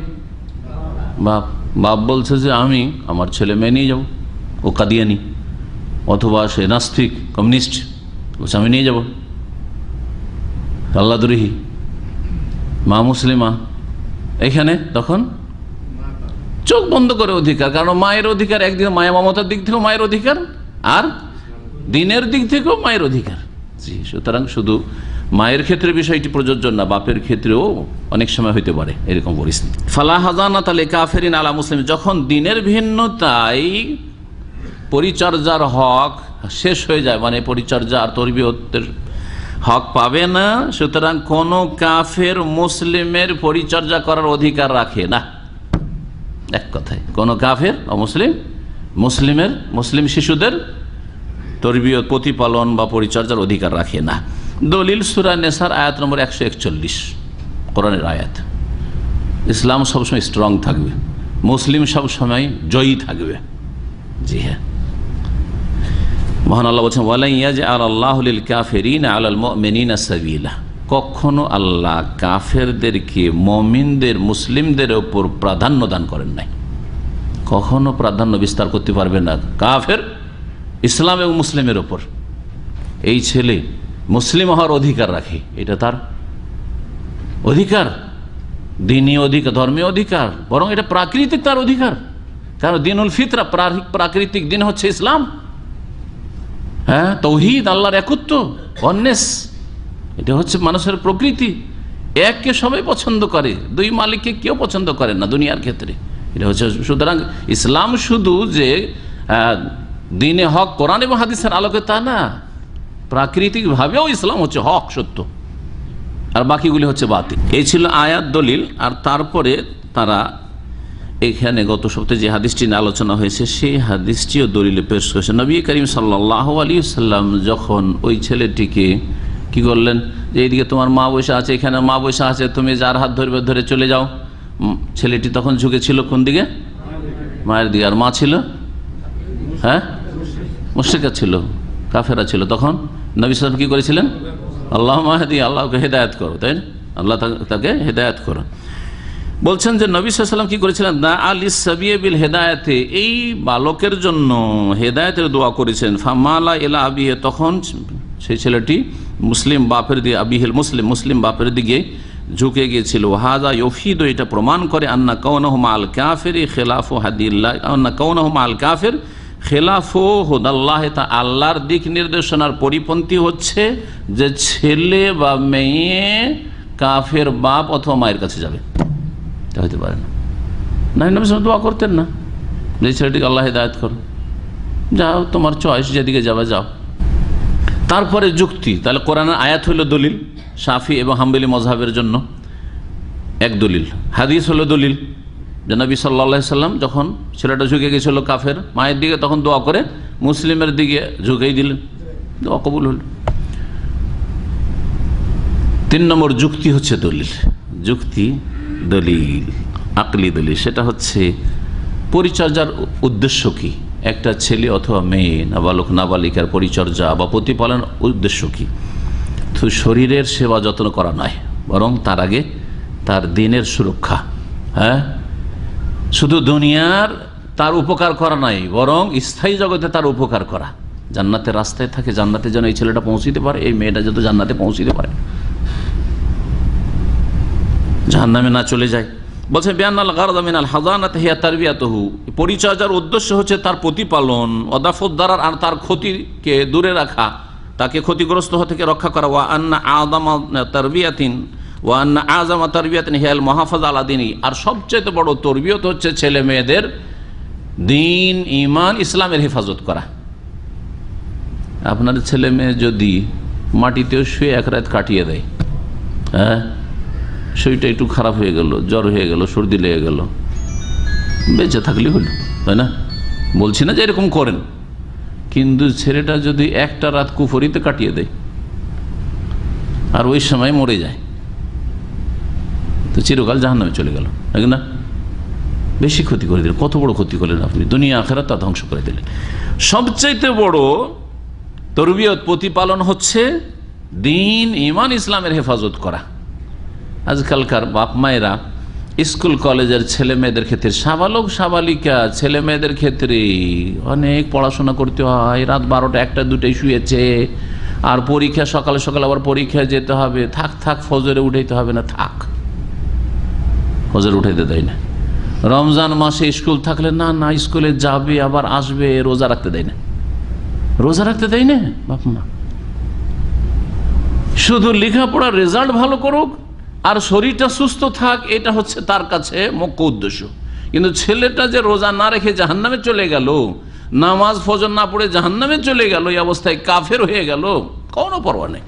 বাপ। বাপ বলছে যে আমি আমার ছেলে মেয়ে নিয়ে যাবো, ও কাদিয়ানি, অথবা সে নাস্তিক কমিউনিস্ট, বলছে আমি নিয়ে যাব, আল্লাহ দ্রোহী। মা মুসলিমা, এখানে তখন চোখ বন্ধ করে অধিকার, কারণ মায়ের অধিকার একদিন মায়া মমতার দিক থেকেও মায়ের অধিকার, আর দিনের দিক থেকেও মায়ের অধিকার। জি, সুতরাং শুধু মায়ের ক্ষেত্রে বিষয়টি প্রযোজ্য না, বাপের ক্ষেত্রেও অনেক সময় হইতে পারে এরকম পরিস্থিতি। ফালা হাজানাত আল কাফিরিন আলা মুসলিম, যখন দিনের ভিন্নতায় পরিচর্যার হক শেষ হয়ে যায়, মানে পরিচর্যা আর তরবিয়তের হক পাবে না, সুতরাং কোন কাফের মুসলিমের পরিচর্যা করার অধিকার রাখে না। এক কথায় কোন কাফের মুসলিম শিশুদের তরবিয়ত প্রতিপালন বা পরিচর্যার অধিকার রাখে না। দলিল সূরা নেসার আয়াত নম্বর 141, কোরআনের আয়াত। ইসলাম সবসময় স্ট্রং থাকবে, মুসলিম সবসময় জয়ী থাকবে। জি হ্যাঁ, মহান আল্লাহ বলছেন ওয়ালা ইয়াজআল আল্লাহু লিল কাফিরিনা আলাল মুমিনিনা সাবিলা, কখনো আল্লাহ কাফেরদেরকে মুমিনদের মুসলিমদের উপর প্রাধান্য দান করেন নাই, কখনো প্রাধান্য বিস্তার করতে পারবে না কাফের ইসলাম এবং মুসলিমের ওপর। এই ছেলে মুসলিম হওয়ার অধিকার রাখে, এটা তার অধিকার, দিনীয় অধিকার, ধর্মীয় অধিকার, বরং এটা প্রাকৃতিক তার অধিকার। কারণ দিনুল ফিতরা, প্রাকৃতিক দিন হচ্ছে ইসলাম। হ্যাঁ, তৌহিদ, আল্লাহর একত্ব, অন্নেস, এটা হচ্ছে মানুষের প্রকৃতি। এককে সবাই পছন্দ করে, দুই মালিককে কেউ পছন্দ করে না দুনিয়ার ক্ষেত্রে, এটা হচ্ছে। সুতরাং ইসলাম শুধু যে দিনে হক কোরআন এবং হাদিসের আলোকে তা না, প্রাকৃতিকভাবেও ইসলাম হচ্ছে হক, সত্য, আর বাকিগুলি হচ্ছে বাতিল। এই ছিল আয়াত, দলিল। আর তারপরে তারা এখানে গত সপ্তাহে যে হাদিসটি নিয়ে আলোচনা হয়েছে সেই হাদিসটিও দলিলে পেশ করেছে। নবী করিম সাল্লাল্লাহু আলাইহি ওয়াসাল্লাম যখন ওই ছেলেটিকে কি করলেন, যে এইদিকে তোমার মা বসে আছে, এখানে মা বসে আছে, তুমি যার হাত ধরবে ধরে চলে যাও। ছেলেটি তখন ঝুঁকেছিল কোন দিকে? মায়ের দিকে। আর মা ছিল, হ্যাঁ, মুশরিকা ছিল, কাফেরা ছিল। তখন নবী সাল্লাল্লাহু আলাইহি ওয়াসাল্লাম কি করেছিলেন? আল্লাহুম্মা হাদি, আল্লাহকে হেদায়েত করো, তাই না? আল্লাহ তাকে হেদায়েত করো। বলছেন যে নবী সাল্লাল্লাহু আলাইহি ওয়াসাল্লাম কি করেছিলেন? দা আলিস সাবিয়ে বিল হেদায়েতে, এই বালকের জন্য হেদায়েতের দোয়া করেছেন। ফামালা ইলা আবিহি, তখন সেই ছেলেটি মুসলিম বাপের দিকে, আবিহিল মুসলিম বাপের দিকে ঝুঁকে গিয়েছিল। হাযা ইউফিদু, এটা প্রমাণ করে আন্না কাউনাহু মাল কাফিরি খিলাফু হাদিল্লাহ, আন্না কাউনাহু মাল কাফির খেলাফো হুদাল্লাহ, তা আল্লাহর দিক নির্দেশনার পরিপন্থী হচ্ছে যে ছেলে বা মেয়ে কাফের বাপ অথবা মায়ের কাছে যাবে, তা হতে পারে না। নবী সাল্লাল্লাহু দোয়া করতেন না যে ছেলেটিকে আল্লাহ হিদায়াত করো, যাও তোমার চয়েস, যেদিকে যাবে যাও। তারপরে যুক্তি, তাহলে কোরআনের আয়াত হলো দলিল, শাফি এবং হাম্বলি মযহাবের জন্য এক দলিল। হাদিস হলো দলিল, যে নবী সাল্লাল্লাহু আলাইহি সাল্লাম যখন ছেলেটা ঝুঁকে গেছিল কাফের মায়ের দিকে, তখন দোয়া করে মুসলিমের দিকে ঝুঁকেই দিলেন, দোয়া কবুল হল। 3 নম্বর যুক্তি হচ্ছে দলিল, দলিল আকলি দলিল। সেটা হচ্ছে পরিচর্যার উদ্দেশ্য কি, একটা ছেলে অথবা মেয়ে, নাবালক নাবালিকার পরিচর্যা বা প্রতিপালন উদ্দেশ্য কি? তো শরীরের সেবা যত্ন করা নয়, বরং তার আগে তার দিনের সুরক্ষা। হ্যাঁ, শুধু দুনিয়ার তার উপকার করা নয়, বরং স্থায়ী জগতে তার উপকার করা। জান্নাতের রাস্তায় থাকে, জান্নাতে যেন এই ছেলেটা পৌঁছিতে পারে, এই মেয়েটা যত জান্নাতে পৌঁছিতে পারে, জাহান্নামে না চলে যায়। বলছে বিআন্নাল গারদা মিনাল হাযানাতি হিয়া তারবিয়াতুহু, পরিচর্যার উদ্দেশ্য হচ্ছে তার প্রতিপালন, ওয়াদাফুদ দারার, আর তার ক্ষতিকে দূরে রাখা, তাকে ক্ষতিগ্রস্ত হওয়া থেকে রক্ষা করা। ওয়া আন্না আযামা তারবিয়াতিন ওয়া আন্না আযামা তারবিয়াতিন হিয়াল মুহাফাযা আলা দীনি, আর সবচেয়ে বড় তরবিয়ত হচ্ছে ছেলে মেয়েদের দিন, ঈমান, ইসলামের হেফাজত করা। আপনার ছেলে মেয়ে যদি মাটিতেও শুয়ে এক রাত কাটিয়ে দেয়, হ্যাঁ, শরীরটা একটু খারাপ হয়ে গেল, জ্বর হয়ে গেল, সর্দি লেগে গেল, বেঁচে থাকলে হলো, তাই না? বলছি না যে এরকম করেন, কিন্তু ছেলেটা যদি একটা রাত কুফরিতে কাটিয়ে দেয় আর ওই সময় মরে যায়, তো চিরকাল জাহান্নামে চলে গেল, নাকি না? বেশি ক্ষতি করে দিলেন, কত বড় ক্ষতি করলেন আপনি, দুনিয়া আখিরাত তা ধ্বংস করে দিলেন। সবচাইতে বড় তরবিয়ত প্রতিপালন হচ্ছে দিন, ঈমান, ইসলামের হেফাজত করা। আজকালকার বাপ মায়েরা স্কুল কলেজের ছেলে মেয়েদের ক্ষেত্রে, সাবালক সাবালিকা ছেলে মেয়েদের ক্ষেত্রে অনেক পড়াশোনা করতে হয়, রাত 12টা 1টা 2টায় শুয়েছে, আর পরীক্ষা সকালে সকালে আবার পরীক্ষায় যেতে হবে, থাক ফজরে উঠাইতে হবে না, থাক, ফজর উঠাইতে দেয় না। রমজান মাসে স্কুল থাকলে না না স্কুলে যাবে আবার আসবে, রোজা রাখতে দেয় না, রোজা রাখতে দেয় না বাপ মা। শুধু লেখাপড়ার রেজাল্ট ভালো করুক আর শরীরটা সুস্থ থাক, এটা হচ্ছে তার কাছে মুখ্য উদ্দেশ্য। কিন্তু ছেলেটা যে রোজা না রেখে জাহান্নামে চলে গেল, নামাজ ফজর না পড়ে জাহান্নামে চলে গেল, এই অবস্থায় কাফের হয়ে গেল, কোনো পরোয়া নেই।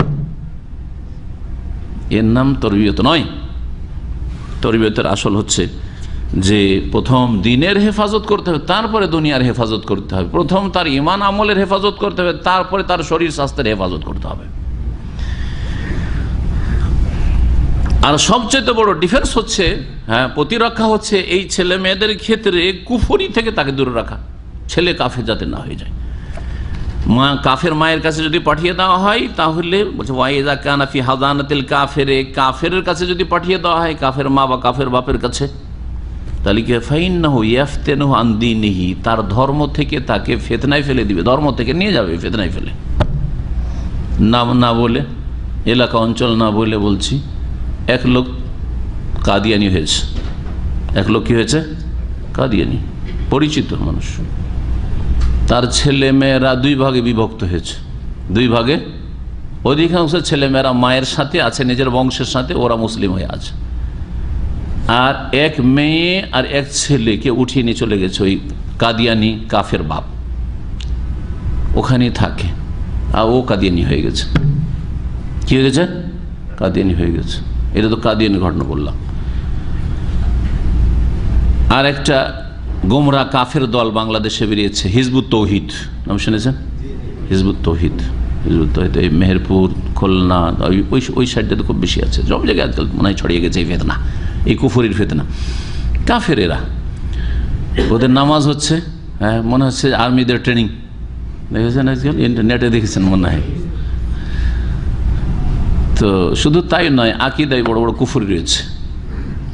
এর নাম তরবিয়ত নয়। তরবিয়তের আসল হচ্ছে যে প্রথম দিনের হেফাজত করতে হবে, তারপরে দুনিয়ার হেফাজত করতে হবে। প্রথম তার ঈমান আমলের হেফাজত করতে হবে, তারপরে তার শরীর স্বাস্থ্যের হেফাজত করতে হবে। আর সবচেয়ে বড় ডিফেন্স হচ্ছে, প্রতিরক্ষা হচ্ছে এই ছেলে মেয়েদের ক্ষেত্রে কুফরি থেকে তাকে দূরে রাখা। ছেলে কাফের যাতে না হয়ে যায়। মা কাফের মায়ের কাছে যদি পাঠিয়ে দেওয়া হয় তাহলে বলছে ওয়াইজা কানাফি হাদানাতিল কাফের, কাফের কাছে যদি পাঠিয়ে দেওয়া হয়, কাফের মা বা কাফের বাপের কাছে, তাহলে কি ফাইন্নাহু ইয়াফতিনুহু আন দীনিহি, তার ধর্ম থেকে তাকে ফিতনায় ফেলে দিবে, ধর্ম থেকে নিয়ে যাবে ফিতনায় ফেলে। নাম না বলে, এলাকা অঞ্চল না বলে বলছি, এক লোক কাদিয়ানি হয়েছে। এক লোক কি হয়েছে? কাদিয়ানি, পরিচিত মানুষ। তার ছেলে মেয়েরা দুই ভাগে বিভক্ত হয়েছে। দুই ভাগে, অধিকাংশ ছেলে মেয়েরা মায়ের সাথে আছে, নিজের বংশের সাথে, ওরা মুসলিম হয়ে আছে। আর এক মেয়ে আর এক ছেলেকে উঠিয়ে নিয়ে চলে গেছে ওই কাদিয়ানি কাফের বাপ, ওখানেই থাকে। আর ও কাদিয়ানি হয়ে গেছে। কি হয়ে গেছে? কাদিয়ানি হয়ে গেছে। এটা তো কাদিয়ানি ঘটনা বললাম। আর একটা গোমরা কাফের দল বাংলাদেশে বেরিয়েছে, হিজবুত তৌহিদ, নাম শুনেছেন? হিজবুত তৌহিদ, হিজবুত তৌহিদ এই মেহেরপুর, খুলনা, ওই সাইডটাতে খুব বেশি আছে। সব জায়গায় আজকাল মনে হয় ছড়িয়ে গেছে এই ফেতনা, এই কুফরির ফেতনা। কাফের এরা, ওদের নামাজ হচ্ছে, মনে হচ্ছে আর্মিদের ট্রেনিং। দেখেছেন আজকাল ইন্টারনেটে, দেখেছেন মনে হয়। তো শুধু তাই নয়, আকীদায় বড় বড় কুফরি রয়েছে।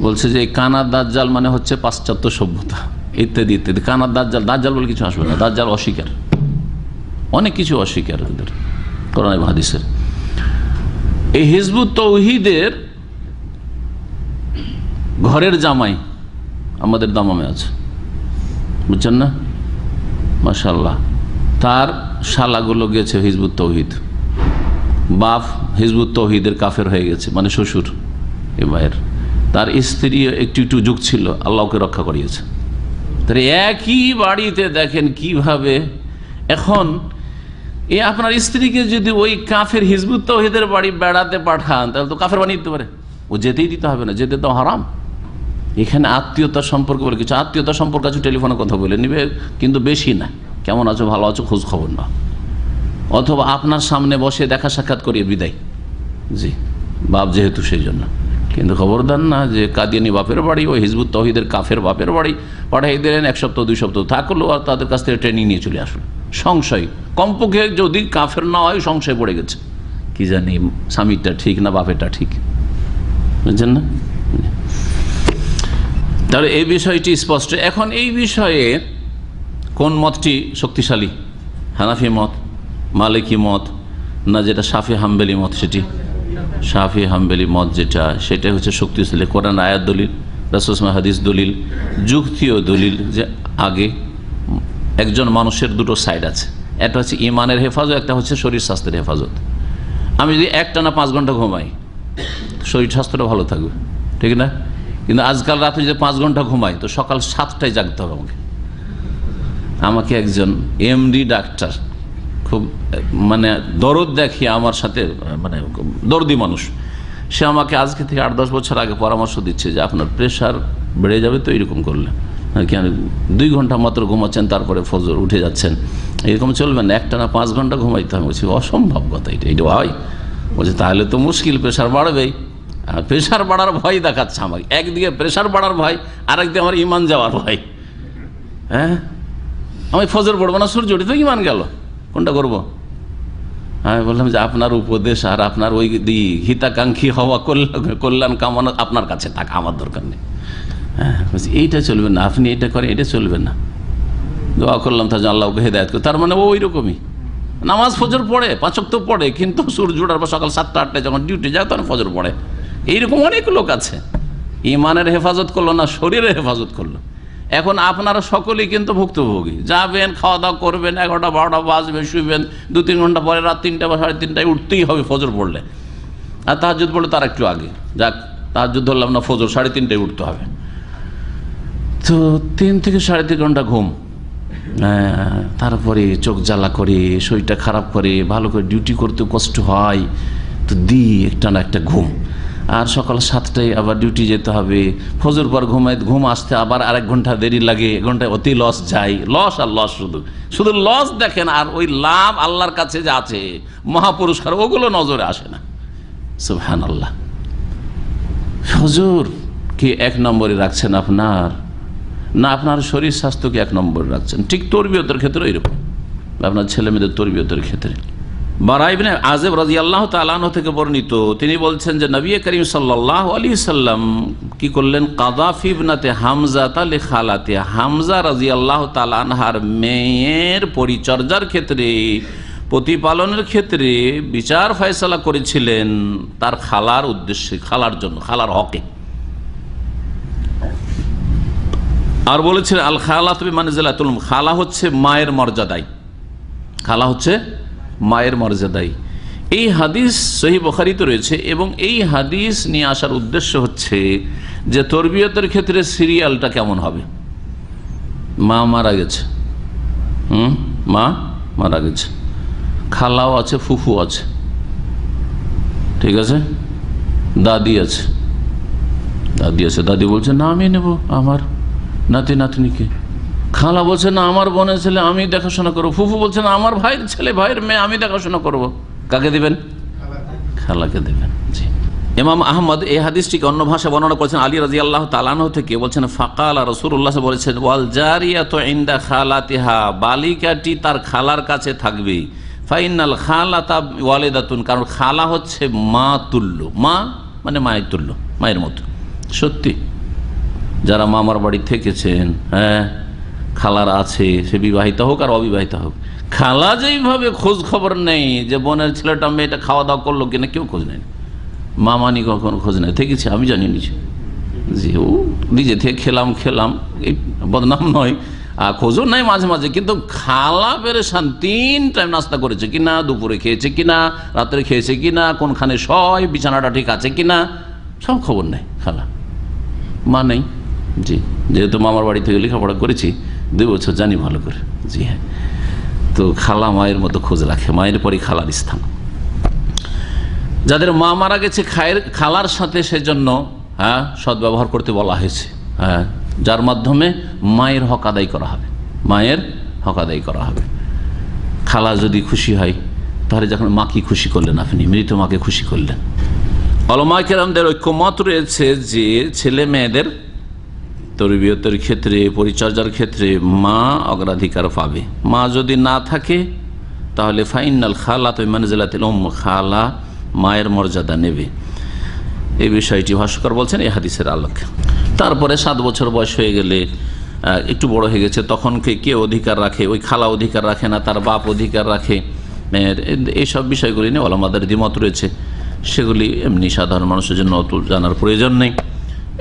বলছে যে কানার দাজ্জাল মানে হচ্ছে পাশ্চাত্য সভ্যতা, ইত্যাদি ইত্যাদি। কানার দাজ্জাল, দাজ্জাল বলে কিছু আসবে না, দাজ্জাল অস্বীকার, অনেক কিছু অস্বীকার ওদের কোরআন এবং হাদিসের। এই হিজবুত তৌহিদের ঘরের জামাই আমাদের দামামে আছে, বুঝছেন না? মাশাআল্লাহ। তার শালাগুলো গেছে হিজবুত তৌহিদ, বাপ হিজবুত তৌহিদের কাফের হয়ে গেছে, মানে শ্বশুর এ ভাইয়ের। তার স্ত্রী একটু একটু যুগ ছিল, আল্লাহকে রক্ষা করিয়েছে। তার একই বাড়িতে দেখেন কিভাবে এখন আপনার স্ত্রীকে যদি ওই কাফের হিজবুত তৌহিদের বাড়ি বেড়াতে পাঠান, তাহলে তো কাফের বানিয়ে দিতে পারে। ও যেতেই দিতে হবে না, যেতে তো হারাম। এখানে আত্মীয়তার সম্পর্ক বলে কিছু, আত্মীয়তার সম্পর্ক আছে, টেলিফোনে কথা বলে নিবে, কিন্তু বেশি না, কেমন আছো, ভালো আছো, খোঁজ খবর না। অথবা আপনার সামনে বসে দেখা সাক্ষাৎ করিয়ে বিদায়, জি বাপ যেহেতু সেই জন্য। কিন্তু খবরদার না যে কাদিয়ানি বাপের বাড়ি, ওই হিজবুত তৌহিদের কাফের বাপের বাড়ি পাঠিয়ে দিলেন, 1 সপ্তাহ 2 সপ্তাহ থাকলো, আর তাদের কাছ থেকে ট্রেনিং নিয়ে চলে আসলো। সংশয়, কমপক্ষে যদি কাফের না হয় সংশয় পড়ে গেছে, কি জানি স্বামীরটা ঠিক না বাপেরটা ঠিক, বুঝছেন না? তাহলে এই বিষয়টি স্পষ্ট। এখন এই বিষয়ে কোন মতটি শক্তিশালী? হানাফি মত, মালিকি মত, না যেটা শাফি হাম্বলি মত? সেটি শাফি হাম্বলি মত যেটা, সেটা হচ্ছে শক্তিশালী। কোরআন আয়াত দলিল, রাসূল হাদিস দলিল, যুক্তিও দলিল। যে আগে একজন মানুষের দুটো সাইড আছে, একটা হচ্ছে ইমানের হেফাজত, একটা হচ্ছে শরীর স্বাস্থ্যের হেফাজত। আমি যদি একটানা 5 ঘন্টা ঘুমাই, শরীর স্বাস্থ্যটা ভালো থাকবে, ঠিক না? কিন্তু আজকাল রাতে যদি 5 ঘন্টা ঘুমাই, তো সকাল 7টায় জাগতে হবে আমাকে। আমাকে একজন এমডি ডাক্তার, খুব মানে দরদ দেখিয়ে আমার সাথে, মানে দর্দি মানুষ, সে আমাকে আজকে থেকে 8-10 বছর আগে পরামর্শ দিচ্ছে যে আপনার প্রেশার বেড়ে যাবে তো এরকম করলে, কেন 2 ঘন্টা মাত্র ঘুমাচ্ছেন, তারপরে ফজর উঠে যাচ্ছেন, এরকম চলবে না, একটানা 5 ঘন্টা ঘুমাইতে হবে। বলছি অসম্ভব কথা, এটা হয়। বলছে তাহলে তো মুশকিল, প্রেশার বাড়বেই। আর প্রেশার বাড়ার ভয় দেখাচ্ছে আমাকে, একদিকে প্রেশার বাড়ার ভয়, আরেকদিকে আমার ইমান যাওয়ার ভয়। হ্যাঁ, আমি ফজর পড়বো না, সূর্য উঠে তো ইমান গেল, কোনটা করবো? আমি বললাম যে আপনার উপদেশ আর আপনার ওই হিতাকাঙ্ক্ষী হওয়া, কল্যাণ কামনা আপনার কাছে থাকা, আমার দরকার নেই। হ্যাঁ, এইটা চলবে না, আপনি এটা করেন, এটা চলবে না। দোয়া করলাম তার আল্লাহকে হেদায়েত করে। তার মানে ওই রকমই নামাজ ফজর পড়ে, 5 ওয়াক্ত পড়ে, কিন্তু সূর্য ওঠার পর সকাল 7টা 8টায় যখন ডিউটি যায় তখন ফজর পড়ে। এইরকম অনেক লোক আছে, ইমানের হেফাজত করলো না, শরীরের হেফাজত করলো। এখন আপনারা সকলেই কিন্তু ভুক্তভোগী। যাবেন, খাওয়া দাওয়া করবেন, 11টা 12টা বাজবে, শুইবেন, 2-3 ঘন্টা পরে রাত 3টা বা 3:30টায় উঠতেই হবে ফজর পড়লে। আর তাহাজ্জুদ পড়লে তার একটু আগে, যাক তাহাজ্জুদ ধরলাম না, ফজর 3:30টায় উঠতে হবে। তো 3 থেকে 3.5 ঘন্টা ঘুম, তারপরে চোখ জ্বালা করে, শরীরটা খারাপ করে, ভালো করে ডিউটি করতে কষ্ট হয়, তো একটা না একটা ঘুম। আর সকাল 7টায় আবার ডিউটি যেতে হবে, ফজর পর ঘুম আসতে আবার আরেক ঘন্টা দেরি লাগে, ঘন্টায় অতি লস যায়, লস আর লস, শুধু লস দেখেন। আর ওই লাভ আল্লাহর কাছে যে আছে মহাপুরস্কার, ওগুলো নজরে আসে না। সুবহানাল্লাহ। ফজর কি 1 নম্বরে রাখছেন আপনার, না আপনার শরীর স্বাস্থ্যকে 1 নম্বরে রাখছেন? ঠিক তরবিয়তের ক্ষেত্রে এরকম, আপনার ছেলে মেয়েদের তরবিয়তের ক্ষেত্রে। বারা ইবনে আযিব রাদিয়াল্লাহু তাআলা আনহু থেকে বর্ণিত, তিনি বলছেন যে নবী করিম সাল্লাল্লাহু আলাইহি সাল্লাম কি করলেন, কাযা ফি ইবনাতি হামজা লি খালাতি, হামজা রাদিয়াল্লাহু তাআলা আনহার মেয়ের পরিচর্যার ক্ষেত্রে, প্রতিপালনের ক্ষেত্রে বিচার ফয়সালা করেছিলেন তার খালার উদ্দেশ্যে, খালার জন্য, খালার হকে। আর বলেছিলেন আল খালাতু বিমানজিলাতুল উম, খালা হচ্ছে মায়ের মর্যাদায়, খালা হচ্ছে মায়ের মর্যাদায়। এই হাদিস সহিহ বুখারীতে রয়েছে, এবং এই হাদিস নিয়ে আসার উদ্দেশ্য হচ্ছে যে তরবিয়তের ক্ষেত্রে সিরিয়ালটা কেমন হবে। মা মারা গেছে, মা মারা গেছে, খালাও আছে, ফুফু আছে, ঠিক আছে, দাদি আছে, দাদি বলছে না আমি নেব আমার নাতি নাতনিকে, খালা বলছে না আমার বোনের ছেলে আমি দেখাশোনা করবো, ফুফু বলছে না আমার ভাইয়ের ছেলে ভাইয়ের মেয়ে আমি দেখাশোনা করব। কাকে দিবেন? খালাকে দেবেন। জি। ইমাম আহমদ এই হাদিসটিকে অন্য ভাষায় বর্ণনা করেছেন আলী রাদিয়াল্লাহু তাআলা আনহু থেকে, বলছেন ফাকালা রাসূলুল্লাহ বলেছেন ওয়াল জারিয়াতু ইনদা খালাতিহা, বালিকাটি তার খালার কাছে থাকবে, ফাইনাল খালাতা ওয়ালিদাতুন, কারণ খালা হচ্ছে মা তুল্য, মা মানে মায়ের তুল্য, মায়ের মতো। সত্যি যারা মামার বাড়ি থেকেছেন, হ্যাঁ খালার আছে, সে বিবাহিত হোক আর অবিবাহিত হোক, খালা যেইভাবে খোঁজ খবর নেই যে বোনের ছেলেটা মেয়েটা খাওয়া দাওয়া করলো কিনা, কেউ খোঁজ নেই, মামানি কখনো খোঁজ নেই, থেকেছি আমি জানি নিজে, জি ও নিজে থেকে খেলাম, এই বদনাম নয়, আর খোঁজও নাই মাঝে মাঝে, কিন্তু খালা পেরেশান, 3 টাইম নাস্তা করেছে কিনা, দুপুরে খেয়েছে কিনা, রাত্রে খেয়েছে কিনা, কোনখানে শয়, বিছানাটা ঠিক আছে কিনা, সব খবর নেই খালা। মা নেই, জি, যেহেতু মামার বাড়ি থেকে লেখাপড়া করেছি 2 বছর, জানি ভালো করে, জি হ্যাঁ। তো খালা মায়ের মতো খোঁজ রাখে, মায়ের পরই খালার স্থান। যাদের মা মারা গেছে খালার সাথে সেজন্য হ্যাঁ সদ্ব্যবহার করতে বলা হয়েছে, হ্যাঁ, যার মাধ্যমে মায়ের হক আদায় করা হবে, মায়ের হক আদায় করা হবে। খালা যদি খুশি হয় তাহলে যখন মাকে খুশি করলেন, আপনি মৃত মাকে খুশি করলেন। উলামা কেরামদের ঐক্যমত রয়েছে যে ছেলে মেয়েদের তরবিয়তের ক্ষেত্রে, পরিচর্যার ক্ষেত্রে মা অগ্রাধিকার পাবে। মা যদি না থাকে তাহলে ফাইনাল খালাতু বিমানজিলাতিল উম, খালা মায়ের মর্যাদা নেবে। এই বিষয়টি ভাষ্যকার বলছেন এই হাদিসের আলোকে। তারপরে 7 বছর বয়স হয়ে গেলে, একটু বড় হয়ে গেছে, তখন কে অধিকার রাখে? ওই খালা অধিকার রাখে না, তার বাপ অধিকার রাখে? এইসব বিষয়গুলি নিয়ে ওলামাদের দ্বিমত রয়েছে, সেগুলি এমনি সাধারণ মানুষের জন্য অত জানার প্রয়োজন নেই।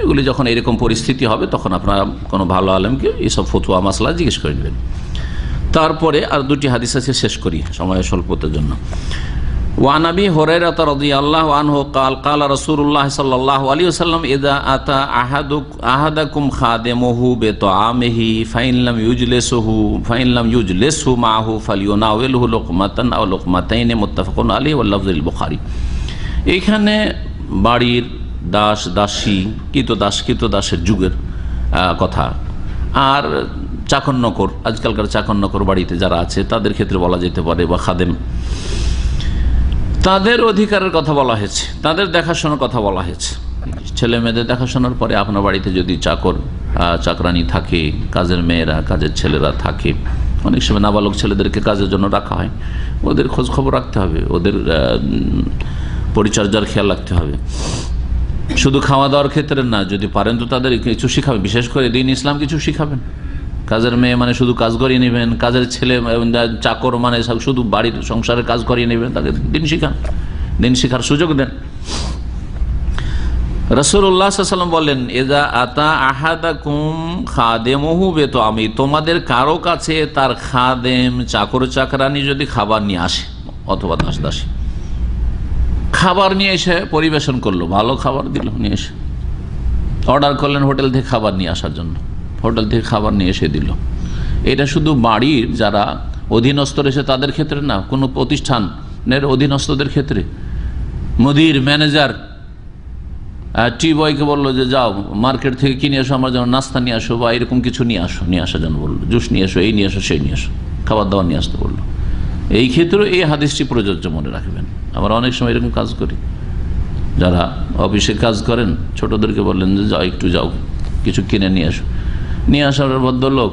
এগুলি যখন এরকম পরিস্থিতি হবে তখন আপনারা কোনো ভালো আলেমকে এইসব ফতোয়া মাসলা জিজ্ঞেস করে নেবেন। তারপরে আর 2টি হাদিস আছে, শেষ করি সময় স্বল্পতার জন্য। ওয়ান আবি হুরায়রা রাদিয়াল্লাহু আনহু قال قال رسول الله صلى الله عليه وسلم اذا اتى احدكم خادمه بطعامه فإن لم يجلسه معه فليناوله لقمة أو لقمتين متفق عليه واللفظ للبخاري। এখানে বাড়ির দাস দাসী, কৃতদাসের যুগের কথা, আর চাকর নকর, আজকালকার চাকর নকর বাড়িতে যারা আছে তাদের ক্ষেত্রে বলা যেতে পারে, বা খাদেম, তাদের অধিকারের কথা বলা হয়েছে, তাদের দেখাশোনার কথা বলা হয়েছে। ছেলে মেয়েদের দেখাশোনার পরে আপনার বাড়িতে যদি চাকরানি থাকে, কাজের মেয়েরা, কাজের ছেলেরা থাকে, অনেক সময় নাবালক ছেলেদেরকে কাজের জন্য রাখা হয়, ওদের খোঁজ খবর রাখতে হবে, ওদের পরিচর্যার খেয়াল রাখতে হবে। শুধু খাওয়া দাওয়ার ক্ষেত্রে না, যদি পারেন তো তাদের কিছু শিখাবেন, বিশেষ করে দ্বীন ইসলাম কিছু শিখাবেন। কাজের মেয়ে মানে শুধু কাজ করিয়ে নেবেন, কাজের ছেলে চাকর মানে শুধু বাড়ির সংসারের কাজ করিয়ে নেবেন, তাকে দিন শেখান, দিন শেখার সুযোগ দেন। রাসূলুল্লাহ সাল্লাল্লাহু আলাইহি ওয়াসাল্লাম বলেন, এজা আতা আহাদাকুম খাদেমুহু বিতামি, তোমাদের কারো কাছে তার খাদেম চাকর চাকরানি যদি খাবার নিয়ে আসে অথবা দাস দাসী খাবার নিয়ে এসে পরিবেশন করলো, ভালো খাবার দিল, নিয়ে এসে অর্ডার করলেন হোটেল থেকে খাবার নিয়ে আসার জন্য, হোটেল থেকে খাবার নিয়ে এসে দিল। এটা শুধু বাড়ির যারা অধীনস্থ রয়েছে তাদের ক্ষেত্রে না, কোনো প্রতিষ্ঠানের অধীনস্থদের ক্ষেত্রে মুদির, ম্যানেজার টি বয়কে বললো যে যাও মার্কেট থেকে কিনে আসো, আমার যেন নাস্তা নিয়ে আসো বা এরকম কিছু নিয়ে আসা যেন বললো, জুস নিয়ে আসো, এই নিয়ে আসো, সেই নিয়ে আসো, খাবার দাবার নিয়ে আসতে বললো। এই ক্ষেত্রেও এই হাদিসটি প্রযোজ্য, মনে রাখবেন। আমরা অনেক সময় এরকম কাজ করি, যারা অফিসে কাজ করেন ছোটদেরকে বললেন যে যাও একটু যাও কিছু কিনে নিয়ে আসো, নিয়ে আসার পর ভদ্রলোক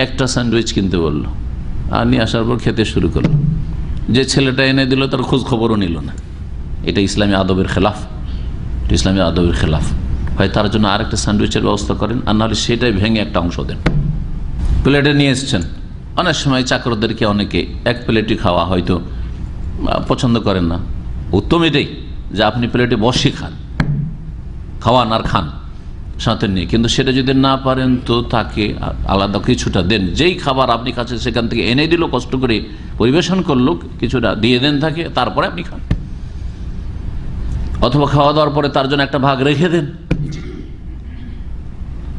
একটা স্যান্ডউইচ কিনতে বললো, আর নিয়ে আসার পর খেতে শুরু করলো। যে ছেলেটা এনে দিল তার খোঁজ খবরও নিল না। এটা ইসলামী আদবের খেলাফ, ইসলামী আদবের খেলাফ। হয় তার জন্য আরেকটা স্যান্ডউইচের ব্যবস্থা করেন, আর নাহলে সেটাই ভেঙে একটা অংশ দেন। প্লেটে নিয়ে এসছেন, অনেক সময় চাকরদেরকে অনেকে এক প্লেটই খাওয়া হয়তো পছন্দ করেন না। উত্তম এটাই যে আপনি প্লেটে বসে খান, খাওয়ান আর খান সাথে নিয়ে, কিন্তু সেটা যদি না পারেন তো তাকে আলাদা কিছুটা দেন। যেই খাবার আপনি কাছে সেখান থেকে এনে দিল, কষ্ট করে পরিবেশন করলো, কিছুটা দিয়ে দেন তাকে, তারপরে আপনি খান। অথবা খাওয়া দাওয়ার পরে তার জন্য একটা ভাগ রেখে দেন।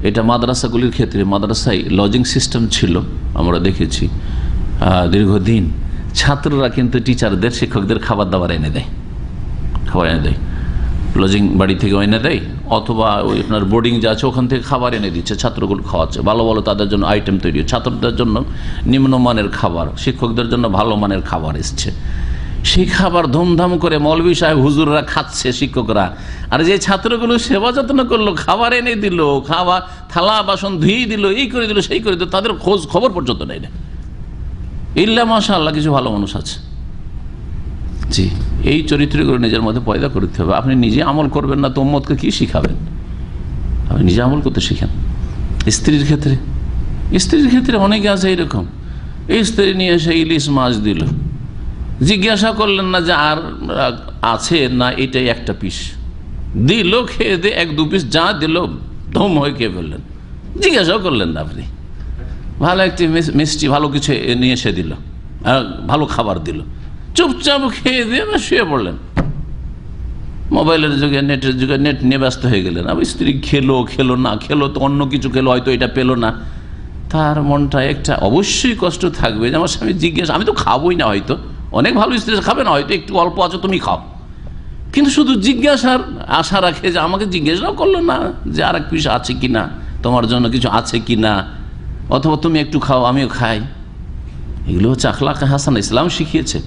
এটা মাদ্রাসাগুলির ক্ষেত্রে, মাদ্রাসায় লজিং সিস্টেম ছিল, আমরা দেখেছি দীর্ঘদিন। ছাত্ররা কিন্তু টিচারদের, শিক্ষকদের খাবার দাবার এনে দেয়, খাবার এনে দেয়, লজিং বাড়ি থেকে এনে দেয়, অথবা ওই আপনার বোর্ডিং যা আছে ওখান থেকে খাবার এনে দিচ্ছে, ছাত্রগুলো খাওয়াচ্ছে। ভালো ভালো তাদের জন্য আইটেম তৈরি, ছাত্রদের জন্য নিম্নমানের খাবার, শিক্ষকদের জন্য ভালো মানের খাবার এসছে। সেই খাবার ধুমধাম করে মৌলভী সাহেব হুজুররা খাচ্ছে, শিক্ষকরা। আর যে ছাত্রগুলো সেবা যত্ন করলো, খাবার এনে দিল, খাবার থালা বাসন ধুয়ে দিল, এই করে দিল, সেই করে দিল, তাদের খোঁজ খবর পর্যন্ত নেই না। ইল্লা মাশাআল্লাহ কিছু ভালো মানুষ আছে। জি, এই চরিত্রগুলো নিজের মধ্যে পয়দা করতে হবে। আপনি নিজে আমল করবেন না তো উম্মতকে কি শিখাবেন? আপনি নিজে আমল করতে শিখেন। স্ত্রীর ক্ষেত্রে অনেকে আছে এরকম, স্ত্রী নিয়ে এসে ইলিশ মাছ দিল, জিজ্ঞাসা করলেন না যে আর আছে না, এটাই একটা পিস দিল, খেয়ে দিয়ে এক দু পিস যা দিল ধম হয়ে খেয়ে ফেললেন, জিজ্ঞাসাও করলেন না আপনি। ভালো একটি মিষ্টি ভালো কিছু নিয়ে এসে দিল, ভালো খাবার দিল, চুপচাপ খেয়ে দিয়ে না শুয়ে পড়লেন। মোবাইলের যুগে, নেটের যুগে, নেট নিয়ে ব্যস্ত হয়ে গেলেন। আবার স্ত্রী খেলো না, খেলো তো অন্য কিছু খেলো, হয়তো এটা পেলো না, তার মনটা একটা অবশ্যই কষ্ট থাকবে যে আমার স্বামী জিজ্ঞাসা, আমি তো খাবোই না, হয়তো অনেক ভালো স্ত্রী খাবে না, হয়তো একটু অল্প আছে তুমি খাও, কিন্তু শুধু জিজ্ঞাসার আশা রাখে যে আমাকে জিজ্ঞাসাও করলো না যে আর এক পিস আছে কি না, তোমার জন্য কিছু আছে কি না, অথবা তুমি একটু খাও আমিও খাই। এগুলো হচ্ছে আখলাকে হাসান, ইসলাম শিখিয়েছে।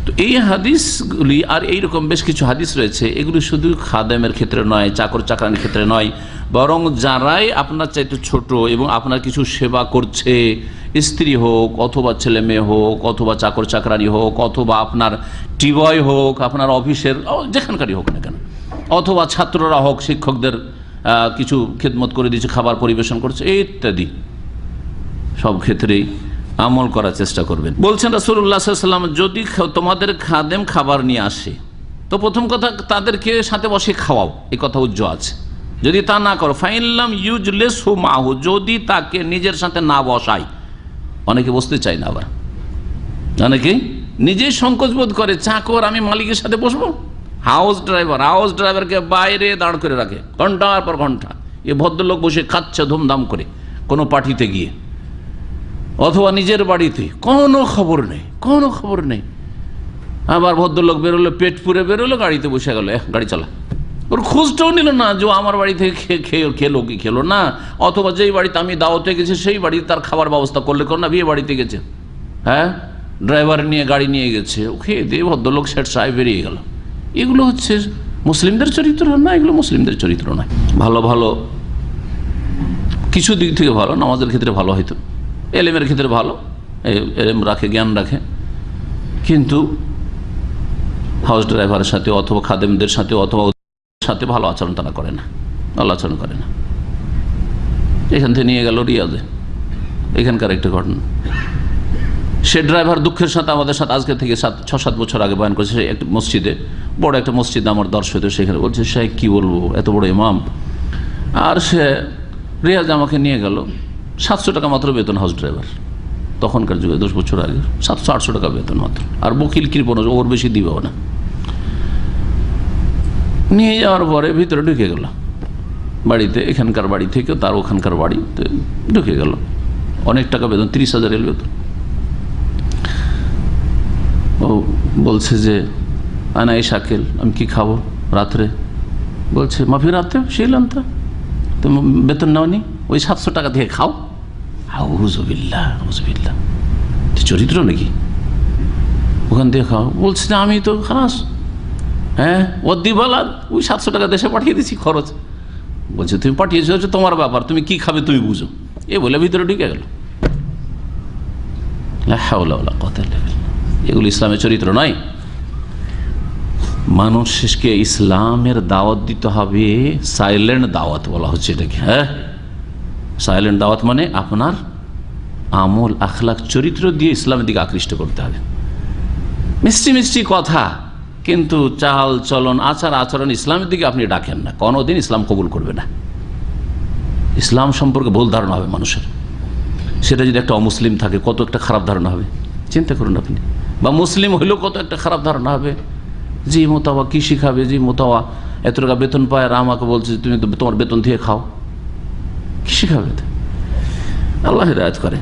তো এই হাদিসগুলি আর এইরকম বেশ কিছু হাদিস রয়েছে, এগুলি শুধু খাদেমের ক্ষেত্রে নয়, চাকর চাকরানির ক্ষেত্রে নয়, বরং যারাই আপনার চাইতে ছোট এবং আপনার কিছু সেবা করছে, স্ত্রী হোক অথবা ছেলে মেয়ে হোক অথবা চাকর চাকরানি হোক অথবা আপনার টিবয় হোক, আপনার অফিসের যেখানকারই হোক না কেন, অথবা ছাত্ররা হোক, শিক্ষকদের কিছু খেদমত করে দিচ্ছে, খাবার পরিবেশন করছে, ইত্যাদি সব ক্ষেত্রেই আমল করার চেষ্টা করবেন। বলছেন রাসূলুল্লাহ সাল্লাল্লাহু আলাইহি ওয়াসাল্লাম, যদি তোমাদের খাদেম খাবার নিয়ে আসে তো প্রথম কথা তাদেরকে সাথে বসে খাওয়াও, এই কথা উজ্জ্ব আছে। যদি তা না করো, ফাইনলাম ইউজলিসহু মাহু, যদি তাকে নিজের সাথে না বসাই, অনেকে বসতে চায় না, আবার অনেকে নিজেই সংকোচ বোধ করে, চাকর আমি মালিকের সাথে বসবো। হাউস ড্রাইভারকে বাইরে দাঁড় করে রাখে ঘন্টার পর ঘন্টা, এ ভদ্রলোক বসে খাচ্ছে ধুমধাম করে কোনো পার্টিতে গিয়ে অথবা নিজের বাড়িতে, কোনো খবর নেই। আবার ভদ্রলোক বেরোলো, পেট পুরে বেরোলো, গাড়িতে বসে গেল, গাড়ি চালা, ওর খোঁজটাও নিল না যে আমার বাড়ি থেকে খেলো কি খেলো না, অথবা যেই বাড়িতে আমি দাওয়াতে গেছি সেই বাড়িতে তার খাবার ব্যবস্থা করলে না, বিয়ে বাড়িতে গেছে, হ্যাঁ ড্রাইভার নিয়ে গাড়ি নিয়ে গেছে, ও খেয়ে দিয়ে ভদ্রলোক শেঠ সাহেব বেরিয়ে গেল। এগুলো হচ্ছে মুসলিমদের চরিত্র না, এগুলো মুসলিমদের চরিত্র নয়। ভালো কিছু দিক থেকে ভালো, নামাজের ক্ষেত্রে ভালো, হয়তো এলেমের ক্ষেত্রে ভালো, এলেম রাখে, জ্ঞান রাখে, কিন্তু হাউস ড্রাইভারের সাথে অথবা খাদেমদের সাথে অথবা সাথে ভালো আচরণ তারা করে না, ভালো আচরণ করে না। এখান থেকে নিয়ে গেল রিয়াদে, এখানকার একটা ঘটনা, সে ড্রাইভার দুঃখের সাথে আমাদের সাথে আজকে থেকে 6-7 বছর আগে বয়ান করেছে। সে একটা মসজিদে, বড় একটা মসজিদে আমার দর্শক হতো, সেখানে বলছে সাহেব কি বলবো, এত বড় ইমাম, আর সে রিয়াজ আমাকে নিয়ে গেল, 700 টাকা মাত্র বেতন হাউস ড্রাইভার, তখনকার যুগে 10 বছর আগে 700-800 টাকা বেতন মাত্র, আর বকিল কৃপণ ওর বেশি দিবেও না। নিয়ে যাওয়ার পরে ভিতরে ঢুকে গেল বাড়িতে, এখানকার বাড়ি থেকে তার ওখানকার বাড়িতে ঢুকে গেল, অনেক টাকা বেতন, 30,000 এর বেতন। ও বলছে যে আনা এই শাকেল, আমি কি খাবো রাত্রে? বলছে মাফি রাতে শিলাম তো, তুমি বেতন নাওনি, ওই 700 টাকা দিয়ে খাও। আউযুবিল্লাহ, আউযুবিল্লাহ, চরিত্র নাকি? ওখান দিয়ে খাও। বলছে যে আমি তো খালাস, হ্যাঁ ও দিবালাদ, ওই 700 টাকা দেশে পাঠিয়ে দিচ্ছি খরচ। বলছে তুমি পাঠিয়েছো, হচ্ছে তোমার ব্যাপার, তুমি কি খাবে তুমি বুঝো। এ বলে ভিতরে ঢুকে গেল। এগুলো ইসলামের চরিত্র নয়। মানুষকে ইসলামের দাওয়াত দিতে হবে, সাইলেন্ট দাওয়াত বলা হচ্ছে এটাকে। হ্যাঁ, সাইলেন্ট দাওয়াত মানে আপনার আমল আখলাক চরিত্র দিয়ে ইসলামের দিকে আকৃষ্ট করতে হবে। মিষ্টি মিষ্টি কথা, কিন্তু চাল চলন আচার আচরণ ইসলামের দিকে আপনি ডাকেন না, কোনোদিন ইসলাম কবুল করবে না। ইসলাম সম্পর্কে ভুল ধারণা হবে মানুষের। সেটা যদি একটা অমুসলিম থাকে, কত একটা খারাপ ধারণা হবে চিন্তা করুন আপনি। বা মুসলিম হইলেও কত একটা খারাপ ধারণা হবে। জি মোতাওয়া কি শিখাবে, জি মোতাওয়া এত টাকা বেতন পায় আর আমাকে বলছে তুমি তো তোমার বেতন দিয়ে খাও, কি শিখাবে? আল্লাহ হিদায়াত করে।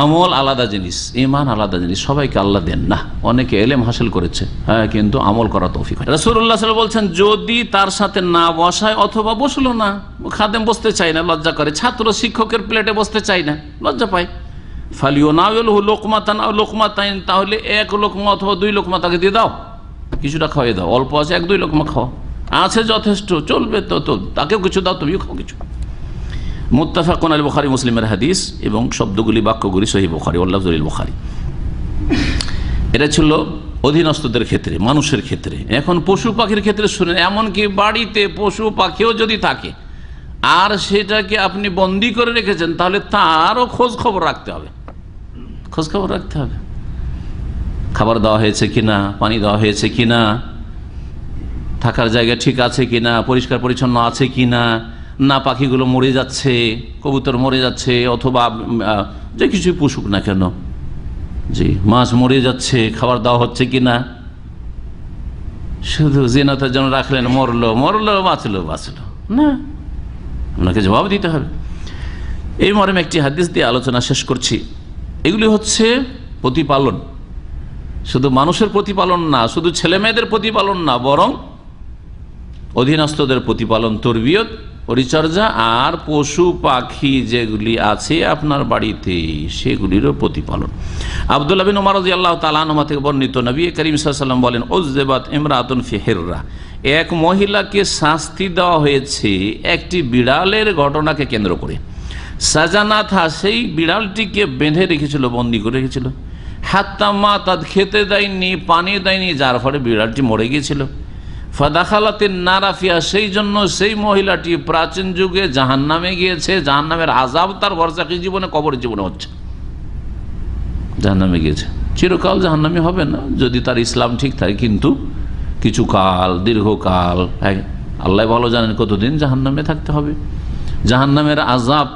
আমল আলাদা জিনিস, ঈমান আলাদা জিনিস। সবাইকে আল্লাহ দেন না, অনেকে ইলম হাসিল করেছে, হ্যাঁ, কিন্তু আমল করা তৌফিক হয়। রাসূলুল্লাহ সাল্লাল্লাহু আলাইহি ওয়াসাল্লাম বলছেন, যদি তার সাথে না বসায় অথবা বসলো না, খাদেম বসতে চায় না, লজ্জা করে, ছাত্র শিক্ষকের প্লেটে বসতে চায় না, লজ্জা পায়, ফালিউনাউলহু লুকমাতান আও লুকমাতাইন, তাহলে 1 লোকমা অথবা 2 লোকমা তাকে দিয়ে দাও, কিছুটা খাওয়াই দাও, অল্প আছে 1-2 লোকমা খাও, আছে যথেষ্ট, চলবে, তো তাকেও কিছু দাও, তুমিও খাও কিছু। মুত্তাফাকুন আলাইহি, বুখারী মুসলিমের হাদিস, এবং শব্দগুলি বাক্যগুলি সহিহ বুখারী, ওয়াল্লাফযুল বুখারী। এটা ছিল অধীনস্থদের ক্ষেত্রে, মানুষের ক্ষেত্রে। এখন পশু পাখির ক্ষেত্রে শুনেন, এমনকি বাড়িতে পশু পাখিও যদি থাকে আর সেটাকে আপনি বন্দি করে রেখেছেন, তাহলে তারও খোঁজ খবর রাখতে হবে, খোঁজ খবর রাখতে হবে। খাবার দেওয়া হয়েছে কিনা, পানি দেওয়া হয়েছে কিনা, থাকার জায়গা ঠিক আছে কিনা, পরিষ্কার পরিচ্ছন্ন আছে কিনা, না পাখিগুলো মরে যাচ্ছে, কবুতর মরে যাচ্ছে, অথবা যে কিছুই পশুক না কেন, জি মাছ মরে যাচ্ছে, খাবার দেওয়া হচ্ছে কিনা। শুধু জিনাতের জন্য রাখলেন, মরলো বাঁচলো না, আপনাকে জবাব দিতে হবে। এই মর্মে একটি হাদিস দিয়ে আলোচনা শেষ করছি। এগুলি হচ্ছে প্রতিপালন, শুধু মানুষের প্রতিপালন না, শুধু ছেলে মেয়েদের প্রতিপালন না, বরং অধীনস্থদের প্রতিপালন, তরবিয়ত, পরিচর্যা, আর পশু পাখি যেগুলি আছে আপনার বাড়িতে সেগুলিরও প্রতিপালন। আব্দুল্লাহ বিন উমর রাদিয়াল্লাহু তাআলা আনহু থেকে বর্ণিত, নবী করিম সাল্লাল্লাহু আলাইহি ওয়াসাল্লাম বলেন, উযজিবাত ইমরাতুন ফি হিররা, এক মহিলাকে শাস্তি দেওয়া হয়েছে একটি বিড়ালের ঘটনাকে কেন্দ্র করে। সাজানাথা, সেই বিড়ালটিকে বেঁধে রেখেছিল, বন্দী করে রেখেছিল। হাত্তা মাতাত, খেতে দেয়নি, পানি দেয়নি, যার ফলে বিড়ালটি মরে গিয়েছিল। ফাদাখালাতিন নারাফিয়া, সেই জন্য সেই মহিলাটি প্রাচীন যুগে জাহান্নামে গিয়েছে, জাহান্নামের আযাব তার বরজাখী জীবনে, কবরের জীবনে হচ্ছে, জাহান্নামে গিয়েছে, চিরকাল জাহান্নামী হবে না যদি তার ইসলাম ঠিক থাকে, কিন্তু কিছু কাল, দীর্ঘকাল, আল্লাহ ভালো জানেন কতদিন জাহান্নামে থাকতে হবে। জাহান্নামের আযাব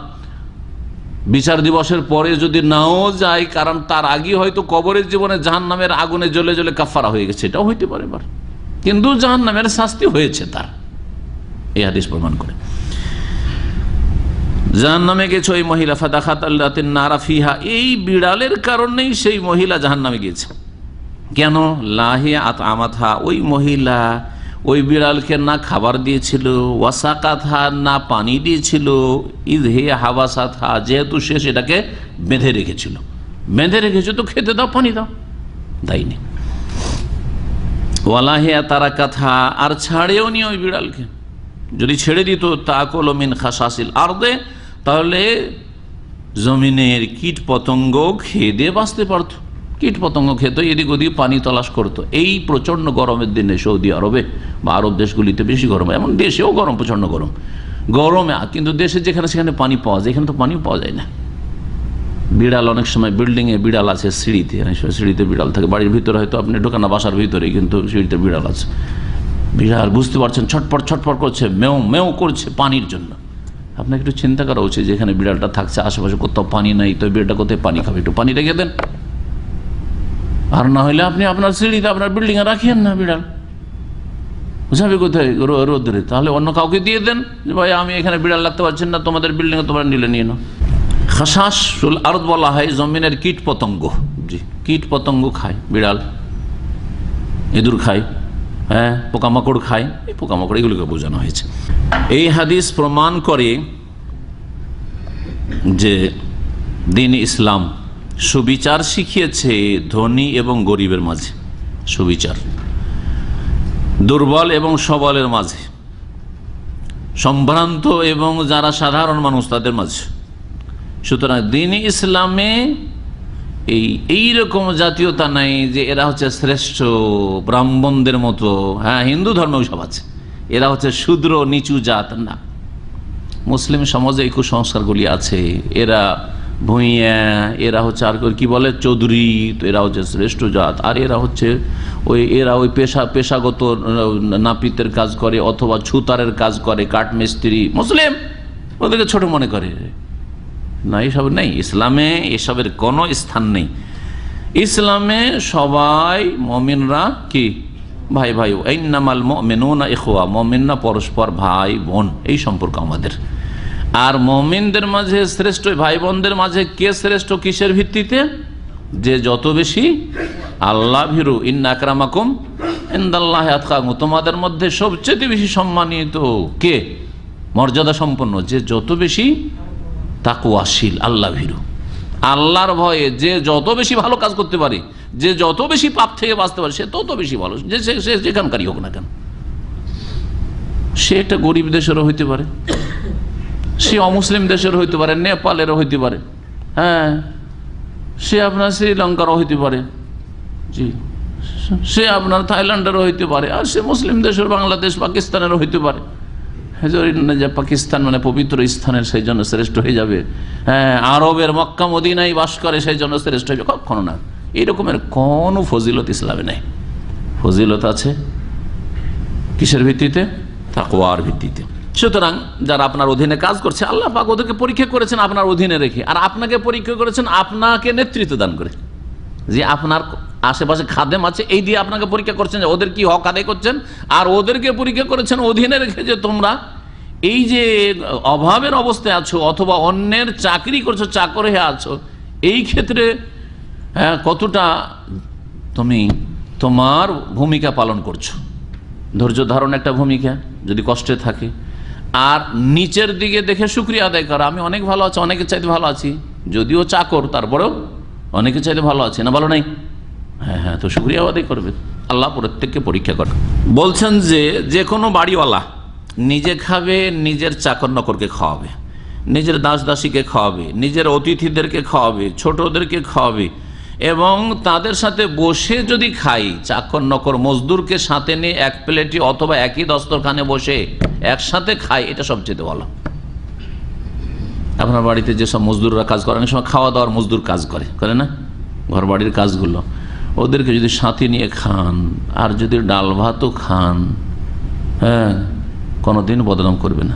বিচার দিবসের পরে যদি নাও যায়, কারণ তার আগে হয়তো কবরের জীবনে জাহান্নামের আগুনে জ্বলে জ্বলে কাফারা হয়ে গেছে, এটাও হইতে পারে, কিন্তু জাহান্নামের শাস্তি হয়েছে তার, এই হাদিস প্রমাণ করে। জাহান্নামে গেছে ওই মহিলা, ফাদাখালাতিন নারা ফিহা, এই বিড়ালের কারণেই সেই মহিলা জাহান্নামে গিয়েছে। কেন? লাহিয়া আতআমাতহা, ওই মহিলা ওই বিড়ালকে না খাবার দিয়েছিল, ওয়াসাকাতহা, না পানি দিয়েছিল, ইযহি হাওয়াসাতহা, যেহেতু সে সেটাকে বেঁধে রেখেছিল, তো খেতে দাও, পানি দাও, দেয়নি। ওয়ালাহিয়া তারা কথা, আর ছাড়েও নি ওই বিড়ালকে, যদি ছেড়ে দিত তাকুল মিন খাসাসিল আরদে, তাহলে জমিনের কীট পতঙ্গ খেয়ে দিয়ে বাঁচতে পারত, কীট পতঙ্গ খেত, এদিক ওদিক পানি তলাশ করত। এই প্রচণ্ড গরমের দিনে সৌদি আরবে বা আরব দেশগুলিতে বেশি গরম, এমন দেশেও গরম, প্রচণ্ড গরমে, কিন্তু দেশে যেখানে সেখানে পানি পাওয়া যায়, এখানে তো পানিও পাওয়া যায় না, বিড়াল অনেক সময় বিল্ডিংয়ে বিড়াল আছে, সিঁড়িতে, সিঁড়িতে বিড়াল থাকে, বাড়ির ভিতরে হয়তো আপনি ঢোকান না, বাসার ভিতরে, কিন্তু সিঁড়িতে বিড়াল আছে। বিড়াল বুঝতে পারছেন ছটপট ছটপট করছে, মেও মেও করছে পানির জন্য। আপনাকে একটু চিন্তা করা উচিত, যেখানে বিড়ালটা থাকছে আশেপাশে কোথাও পানি নাই, তো বিড়ালটা কোথায় পানি খাবে, একটু পানি রেখে দেন। আর না হলে আপনি আপনার সিঁড়িতে আপনার বিল্ডিংয়ে রাখিয়েন না, বিড়াল যাবে কোথায় রোদ্রে, তাহলে অন্য কাউকে দিয়ে দেন যে ভাই আমি এখানে বিড়াল রাখতে পারছেন না, তোমাদের বিল্ডিংয়ে তোমরা নিলে নিয়ে নাও। খাসাসুল আরদ বলা হয় জমিনের কীট পতঙ্গ। জি, কীট পতঙ্গ খায় বিড়াল, ইঁদুর খায়, হ্যাঁ, পোকামাকড় খায়। এই পোকামাকড় এগুলোকে বোঝানো হয়েছে। এই হাদিস প্রমাণ করে যে দ্বীন ইসলাম সুবিচার শিখিয়েছে ধনী এবং গরিবের মাঝে, সুবিচার দুর্বল এবং সবলের মাঝে, সম্ভ্রান্ত এবং যারা সাধারণ মানুষ তাদের মাঝে। সুতরাং দ্বীন ইসলামে এইরকম জাতীয়তা নাই যে এরা হচ্ছে শ্রেষ্ঠ ব্রাহ্মণদের মতো, হ্যাঁ হিন্দু ধর্মেও সব আছে, এরা হচ্ছে শূদ্র নিচু জাত না। মুসলিম সমাজে এই কুসংস্কারগুলি আছে, এরা ভূঁইয়া, এরা হচ্ছে আর কি বলে চৌধুরী, তো এরা হচ্ছে শ্রেষ্ঠ জাত, আর এরা হচ্ছে এরা ওই পেশাগত নাপিতের কাজ করে অথবা ছুতারের কাজ করে, কাঠমিস্ত্রি, মুসলিম ওদেরকে ছোট মনে করে না। এসব নেই ইসলামে, এসবের কোনো স্থান নেই ইসলামে। সবাই মুমিনরা কি ভাই ভাই, ইন্নামাল মুমিনুনা ইখওয়া, মুমিনরা পরস্পর ভাই বোন, এই সম্পর্ক আমাদের। আর মুমিনদের মাঝে শ্রেষ্ঠ ভাই বোনদের মাঝে কে শ্রেষ্ঠ, কিসের ভিত্তিতে? যে যত বেশি আল্লাহ ভীরু, ইন্না আকরামাকুম ইনদাল্লাহি আতকাকুম, তোমাদের মধ্যে সবচেয়ে বেশি সম্মানিত কে, মর্যাদা সম্পন্ন, যে যত বেশি তাকওয়াশীল, আল্লাহ ভীরু, আল্লাহর ভয়ে যে যত বেশি ভালো কাজ করতে পারে, যে যত বেশি পাপ থেকে বাঁচতে পারে, সে তত বেশি ভালো, যে সে যেখানকারই হোক না কেন। সে একটা গরিব দেশেরও হইতে পারে, সে অমুসলিম দেশের হইতে পারে, নেপালেরও হইতে পারে, হ্যাঁ, সে আপনার শ্রীলঙ্কারও হইতে পারে, জি, সে আপনার থাইল্যান্ডেরও হইতে পারে, আর সে মুসলিম দেশের বাংলাদেশ পাকিস্তানেরও হইতে পারে। যে পাকিস্তান মানে পবিত্র স্থানের, সেই জন্য শ্রেষ্ঠ হয়ে যাবে, হ্যাঁ, আরবের মক্কা মদিনায় বাস করে সেই জন্য শ্রেষ্ঠ হয়ে যাবে, কখনো না। এইরকমের কোনো ফজিলত ইসলামে নেই। ফজিলত আছে কিসের ভিত্তিতে? তাকওয়ার ভিত্তিতে। সুতরাং যারা আপনার অধীনে কাজ করছে, আল্লাহ পাক ওদেরকে পরীক্ষা করেছেন আপনার অধীনে রেখে, আর আপনাকে পরীক্ষা করেছেন আপনাকে নেতৃত্ব দান করে, যে আপনার আশেপাশে খাদেম আছে, এই দিয়ে আপনাকে পরীক্ষা করছেন যে ওদের কি হক আদায় করছেন, আর ওদেরকে পরীক্ষা করেছেন অধীনে রেখে যে তোমরা এই যে অভাবের অবস্থায় আছো অথবা অন্যের চাকরি করছো, চাকর হয়ে আছো, এই ক্ষেত্রে কতটা তুমি তোমার ভূমিকা পালন করছো। ধৈর্য ধারণ একটা ভূমিকা যদি কষ্টে থাকে, আর নিচের দিকে দেখে শুকরিয়া আদায় করা, আমি অনেক ভালো আছি, অনেকের চাইতে ভালো আছি, যদিও চাকর তারপরেও অনেকের চাইতে ভালো আছে, না ভালো নাই, হ্যাঁ হ্যাঁ, তো শুকরিয়া আদায় করবে। আল্লাহ প্রত্যেককে পরীক্ষা করে। বলছেন যে কোনো বাড়িওয়ালা নিজে খাবে, নিজের চাকর নকরকে খাওয়াবে, নিজের দাস দাসীকে খাওয়াবে, নিজের অতিথিদেরকে খাওয়াবে, ছোটদেরকে খাওয়াবে, এবং তাদের সাথে বসে যদি খাই, চাকর নকর মজদুরকে সাথে নিয়ে এক প্লেটে অথবা একই দস্তরখানে বসে একসাথে খাই, এটা সবচেয়ে ভালো। আপনার বাড়িতে যেসব মজদুররা কাজ করে, অনেক সময় খাওয়া দাওয়ার মজদুর কাজ করে না, ঘর বাড়ির কাজগুলো, ওদেরকে যদি সাথে নিয়ে খান, আর যদি ডাল ভাতও খান, হ্যাঁ, কোনোদিন বদনাম করবে না,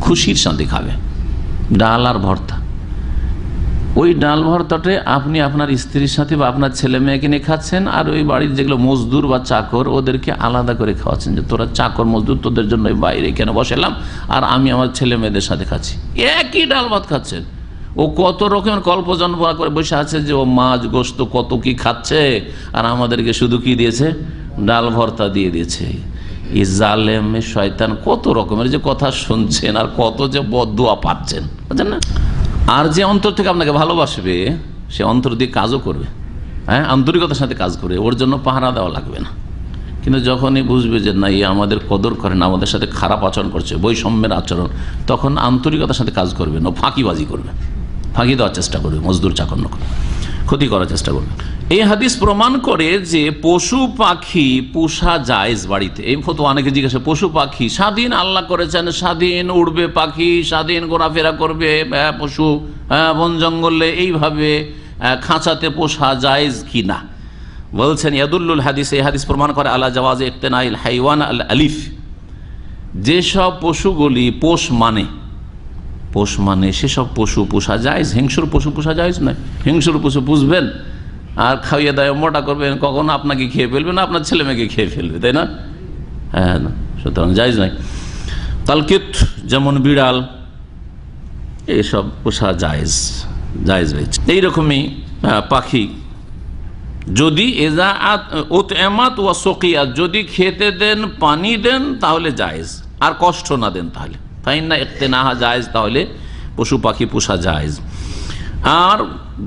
খুশির সাথে খাবে। ডাল আর ভর্তা, ওই ডাল ভর্তাটা আপনি আপনার স্ত্রীর সাথে বা আপনার ছেলে মেয়েকে নিয়ে খাচ্ছেন, আর ওই বাড়ির যেগুলো মজদুর বা চাকর ওদেরকে আলাদা করে খাওয়াচ্ছেন, যে তোরা চাকর মজদুর, তোদের জন্য বাইরে কেন বসালাম, আর আমি আমার ছেলে মেয়েদের সাথে খাচ্ছি, একই ডাল ভাত খাচ্ছেন। ও কত রকমের কল্পজল্প করে বসে আছে যে ও মাছ গোস্ত কত কি খাচ্ছে, আর আমাদেরকে শুধু কি দিয়েছে, ডাল ভর্তা দিয়ে দিয়েছে। এই জালেম শয়তান কত রকমের যে কথা শুনছেন, আর কত যে বদদুয়া পাচ্ছেন, বুঝছেন না। আর যে অন্তর থেকে আপনাকে ভালোবাসবে, সে অন্তর দিয়ে কাজও করবে, হ্যাঁ, আন্তরিকতার সাথে কাজ করবে, ওর জন্য পাহারা দেওয়া লাগবে না। কিন্তু যখনই বুঝবে যে না, আমাদের কদর করে না, আমাদের সাথে খারাপ আচরণ করছে, বৈষম্যের আচরণ, তখন আন্তরিকতার সাথে কাজ করবে না, ফাঁকিবাজি করবে, ফাঁকি দেওয়ার চেষ্টা করবে, মজদুর চাকর নকর ক্ষতি করার চেষ্টা করবে। এই হাদিস প্রমাণ করে যে পশু পাখি পোষা জায়েজ বাড়িতে। এই ফতোয়া অনেকে জিজ্ঞাসা, পশু পাখি স্বাধীন আল্লাহ করেছেন, স্বাধীন উড়বে পাখি, স্বাধীন ঘোরাফেরা করবে পশু বন জঙ্গলে, এইভাবে খাঁচাতে পোষা জায়েজ কি না? বলছেন ইয়াদুল্লুল হাদিস, এই হাদিস প্রমাণ করে আলা জাওয়াজ ইকতিনাইল হাইওয়ান আল আলিফ, যেসব পশুগুলি পোষ মানে সেসব পশু পোষা জায়েজ। হিংস্র পশু পোষা জায়েজ নয়। হিংস্র পশু পুষবেন আর খাইয়ে দায়ে মোটা করবেন, কখনো আপনাকে খেয়ে ফেলবে না আপনার ছেলে মেয়েকে খেয়ে ফেলবে, তাই না? হ্যাঁ, সুতরাং জায়েজ নাই। তালকিত যেমন বিড়াল, এইসব পোষা জায়েজ রয়েছে। এইরকমই পাখি যদি যদি খেতে দেন, পানি দেন, তাহলে জায়েজ, আর কষ্ট না দেন তাহলে ফাইন্না ইকতিনাহা জায়েজ, তাহলে পশু পাখি পোষা জায়েজ। আর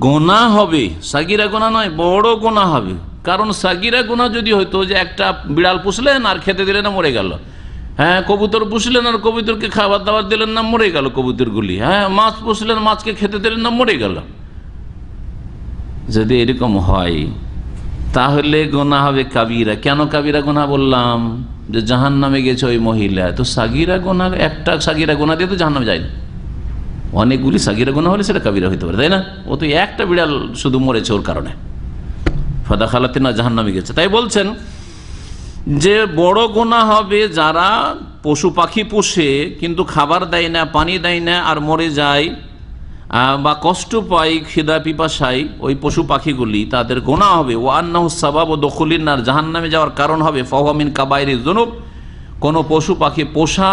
গোনা হবে, সাগিরা গোনা নয়, বড় গোনা হবে। কারণ সাগিরা গোনা যদি হইতো যে একটা বিড়াল পুষলেন আর খেতে দিলেন না, মরে গেল। হ্যাঁ, কবুতর পুষলেন আর কবুতরকে খাবার দাবার দিলেন না, মরে গেল কবুতরগুলি। হ্যাঁ, মাছ পুষলেন, মাছকে খেতে দিলেন না, মরে গেল। যদি এরকম হয় তাহলে গোনা হবে কাবিরা। কেন কাবিরা গোনা বললাম? যে জাহান্নামে গেছে ওই মহিলা, তো সাগিরা গোনা, একটা সাগিরা গোনা দিয়ে তো জাহান্নামে যায় না, অনেকগুলি সাগিরা গুনাহ হলে সেটা কাবিরা হইতে পারে, তাই না? ও তো একটা বিড়াল শুধু মরেছে ওর কারণে, ফাদা খালাতিনা জাহান্নামে গেছে। তাই বলছেন যে বড় গুনাহ হবে যারা পশু পাখি পোষে কিন্তু খাবার দেয় না, পানি দেয় না, আর মরে যায় বা কষ্ট পায় খিদা পিপাসায় ওই পশু পাখিগুলি, তাদের গুনাহ হবে। ও আন্নাহু সাবাবু দুখুলিন নার, জাহান্নামে যাওয়ার কারণ হবে। ফাহুয়া মিন কাবাইরিজ যুনুব, কোন পশু পাখি পোষা,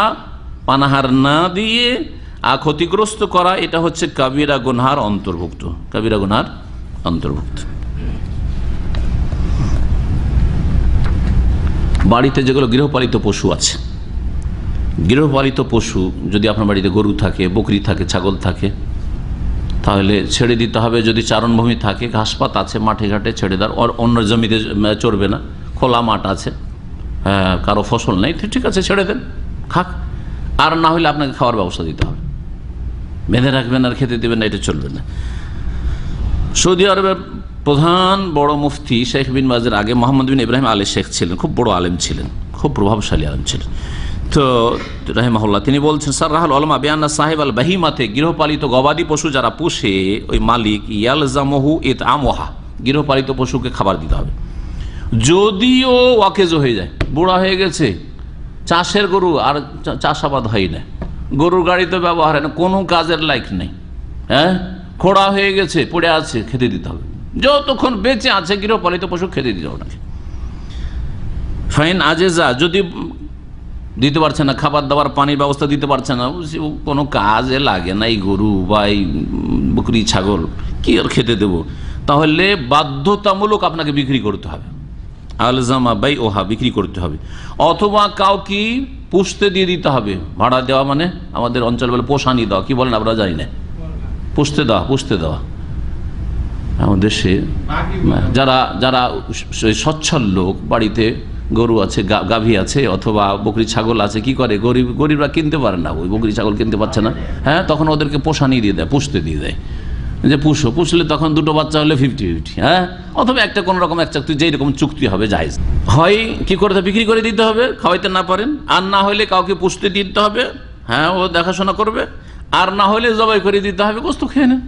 পানাহার না দিয়ে ক্ষতিগ্রস্ত করা, এটা হচ্ছে কাবিরা গুনহার অন্তর্ভুক্ত, কাবিরা গুনহার অন্তর্ভুক্ত। বাড়িতে যেগুলো গৃহপালিত পশু আছে, গৃহপালিত পশু যদি আপনার বাড়িতে গরু থাকে, বকরি থাকে, ছাগল থাকে, তাহলে ছেড়ে দিতে হবে। যদি চারণভূমি থাকে, ঘাসপাত আছে, মাঠে ঘাটে ছেড়ে দেওয়ার, আর অন্য জমিতে চড়বে না, খোলা মাঠ আছে, কারো ফসল নেই, ঠিক আছে ছেড়ে দেন, খাক। আর না হলে আপনাকে খাওয়ার ব্যবস্থা দিতে হবে, বেঁধে রাখবেন আর খেতে দেবেন না, এটা চলবে না। সৌদি আরবের প্রধান বড় মুফতি শেখ বিন বাজের আগে মোহাম্মদ বিন ইব্রাহিম আলী শেখ ছিলেন, খুব বড় আলেম ছিলেন, খুব প্রভাবশালী আলেম ছিলেন। তো রাহিমাহুল্লাহ তিনি বলছেন, স্যার রাহুল আলমা বেয়ান্না সাহেব আল বাহিমাতে, গৃহপালিত গবাদি পশু যারা পুষে, ওই মালিক ইয়ালজামহু ইতআমুহা, গৃহপালিত পশুকে খাবার দিতে হবে। যদিও ওয়াকেজ হয়ে যায়, বুড়া হয়ে গেছে, চাষের গরু আর চাষাবাদ হয় না, গরুর গাড়িতে ব্যবহার হয় না, কোনো কাজের লাইক নেই, হ্যাঁ, খোড়া হয়ে গেছে, পড়ে আছে, খেতে দিতে হবে। যতক্ষণ বেঁচে আছে গৃহপালিত পশু খেতে দিতে হবে। ফাইন আজেজা, যদি দিতে পারছে না, খাবার দাবার পানির ব্যবস্থা দিতে পারছে না, কোনো কাজে লাগে না এই গরু বা এই বকরি ছাগল, কি আর খেতে দেব, তাহলে বাধ্যতামূলক আপনাকে বিক্রি করতে হবে, আলজামা বাই ওহা, বিক্রি করতে হবে। অথবা কাউকে পুষতে দিয়ে দিতে হবে, ভাড়া দেওয়া মানে আমাদের অঞ্চল বলে পোষানি দেওয়া, কি বলেন আমরা জানি না, পুষতে দেওয়া। আমাদের দেশে যারা যারা সচ্ছল লোক, বাড়িতে গরু আছে, গাভী আছে, অথবা বকরি ছাগল আছে, কি করে, গরিবরা কিনতে পারে না, ওই বকরি ছাগল কিনতে পারছে না, হ্যাঁ, তখন ওদেরকে পোষানি দিয়ে দেয়, পুষতে দিয়ে দেয়, যে পুষলে তখন দুটো বাচ্চা হলে 50-50, হ্যাঁ, অথবা একটা কোনো রকম এক চুক্তি, যেই রকম চুক্তি হবে জায়েজ। হয় কি করতে, বিক্রি করে দিতে হবে, খাওয়াইতে না পারেন, আর না হলে কাউকে পুষতে দিতে হবে, হ্যাঁ, ও দেখাশোনা করবে, আর না হলে জবাই করে দিতে হবে, গোস্ত খেয়ে নেন।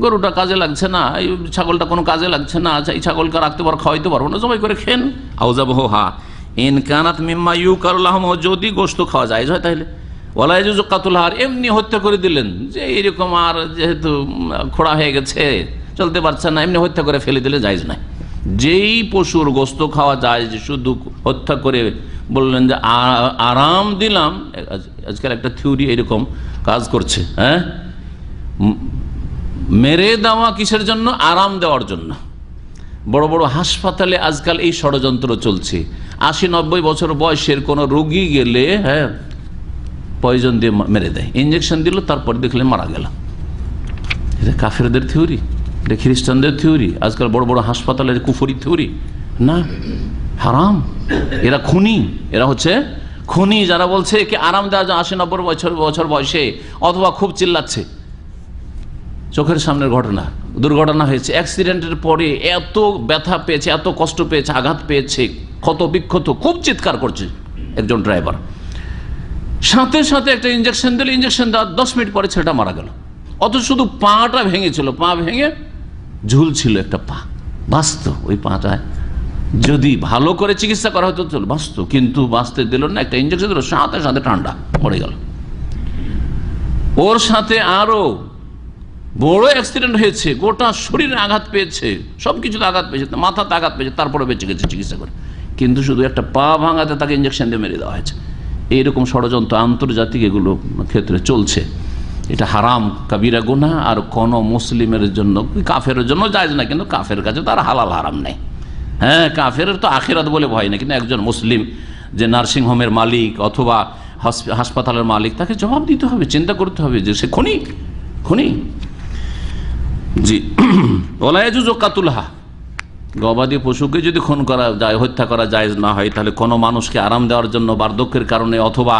গরুটা কাজে লাগছে না, এই ছাগলটা কোনো কাজে লাগছে না, আচ্ছা এই ছাগলকে রাখতে পারো, খাওয়াইতে পারবো না, জবাই করে খেন। আউজাব হা ইনকানাত মিম্মা ইউকারুল্লাহম, যদি গোস্ত খাওয়া যায় তাহলে ওয়ালা ইয়াজুজু কাতুলহার, এমনি হত্যা করে দিলেন, যে এইরকম আর যেহেতু খোড়া হয়ে গেছে, চলতে পারছে না, এমনি হত্যা করে ফেলে দিলে জায়েজ নাই। যেই পশুর গোস্ত খাওয়া যায়, যে শুধু হত্যা করে বললেন যে আরাম দিলাম, আজকাল একটা থিওরি এরকম কাজ করছে, হ্যাঁ, মেরে দেওয়া কিসের জন্য, আরাম দেওয়ার জন্য। বড় বড় হাসপাতালে আজকাল এই ষড়যন্ত্র চলছে। 80-90 বছর বয়সের কোনো রোগী গেলে, হ্যাঁ, পয়জন দিয়ে মেরে দেয়, ইঞ্জেকশন দিল, তারপর দেখলে মারা গেল। এটা কাফেরদের থিওরি, এটা খ্রিস্টানদের থিওরি, আজকাল বড় বড় হাসপাতালের কুফরি থিওরি না, হারাম। এরা খুনি, এরা হচ্ছে খুনি, যারা বলছে কি আরাম দেওয়া যায় 80-90 বছর বয়সে, অথবা খুব চিল্লাচ্ছে, চোখের সামনের ঘটনা, দুর্ঘটনা হয়েছে, অ্যাক্সিডেন্টের পরে এত ব্যথা পেয়েছে, এত কষ্ট পেয়েছে, আঘাত পেয়েছে, ক্ষত বিক্ষত, খুব চিৎকার করছে একজন ড্রাইভার। সাথে সাথে একটা ইঞ্জেকশন দিল, ইঞ্জেকশন দেওয়ার 10 মিনিট পরে ছেলেটা মারা গেল। অত শুধু পাটা ভেঙেছিল, পা ভেঙে ঝুলছিল একটা পা, বাঁচত। ওই পাটায় যদি ভালো করে চিকিৎসা করা হতো চল বাঁচত, কিন্তু বাঁচতে দিল না। একটা ইঞ্জেকশন দিল, সাথে সাথে ঠান্ডা মরে গেল। ওর সাথে আরো বড় অ্যাক্সিডেন্ট হয়েছে, গোটা শরীরে আঘাত পেয়েছে, সবকিছুতে আঘাত পেয়েছে, মাথাতে আঘাত পেয়েছে, তারপরে বেঁচে গেছে চিকিৎসা করে। কিন্তু শুধু একটা পা ভাঙাতে তাকে ইঞ্জেকশন দিয়ে মেরে দেওয়া হয়েছে। এইরকম ষড়যন্ত্র আন্তর্জাতিক এগুলো ক্ষেত্রে চলছে। এটা হারাম কাবিরা গুনাহ, আর কোন মুসলিমের জন্য, কাফেরের জন্য জায়েজ না, কিন্তু কাফের কাছে তার হালাল হারাম নেই। হ্যাঁ, কাফের তো আখিরাত বলে ভয় না, কিন্তু একজন মুসলিম যে নার্সিং হোমের মালিক অথবা হাসপাতালের মালিক, তাকে জবাব দিতে হবে, চিন্তা করতে হবে যে সে খুনি। জি, ওলা ইয়াজুজু কাতুলহা, গবাদি পশুকে যদি খুন করা যায়, হত্যা করা জায়েজ না হয়, তাহলে কোনো মানুষকে আরাম দেওয়ার জন্য বার্ধক্যের কারণে অথবা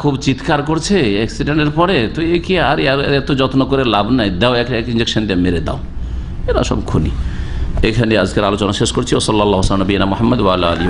খুব চিৎকার করছে অ্যাক্সিডেন্টের পরে, তো এ কি আর এত যত্ন করে লাভ নাই, দাও এক ইঞ্জেকশন দিয়ে মেরে দাও, এরা সব খুনি। এখানে আজকের আলোচনা শেষ করছি। ও সাল্লাল্লাহু আলা নবিয়িনা মুহাম্মদ ওয়া আলা আলিহি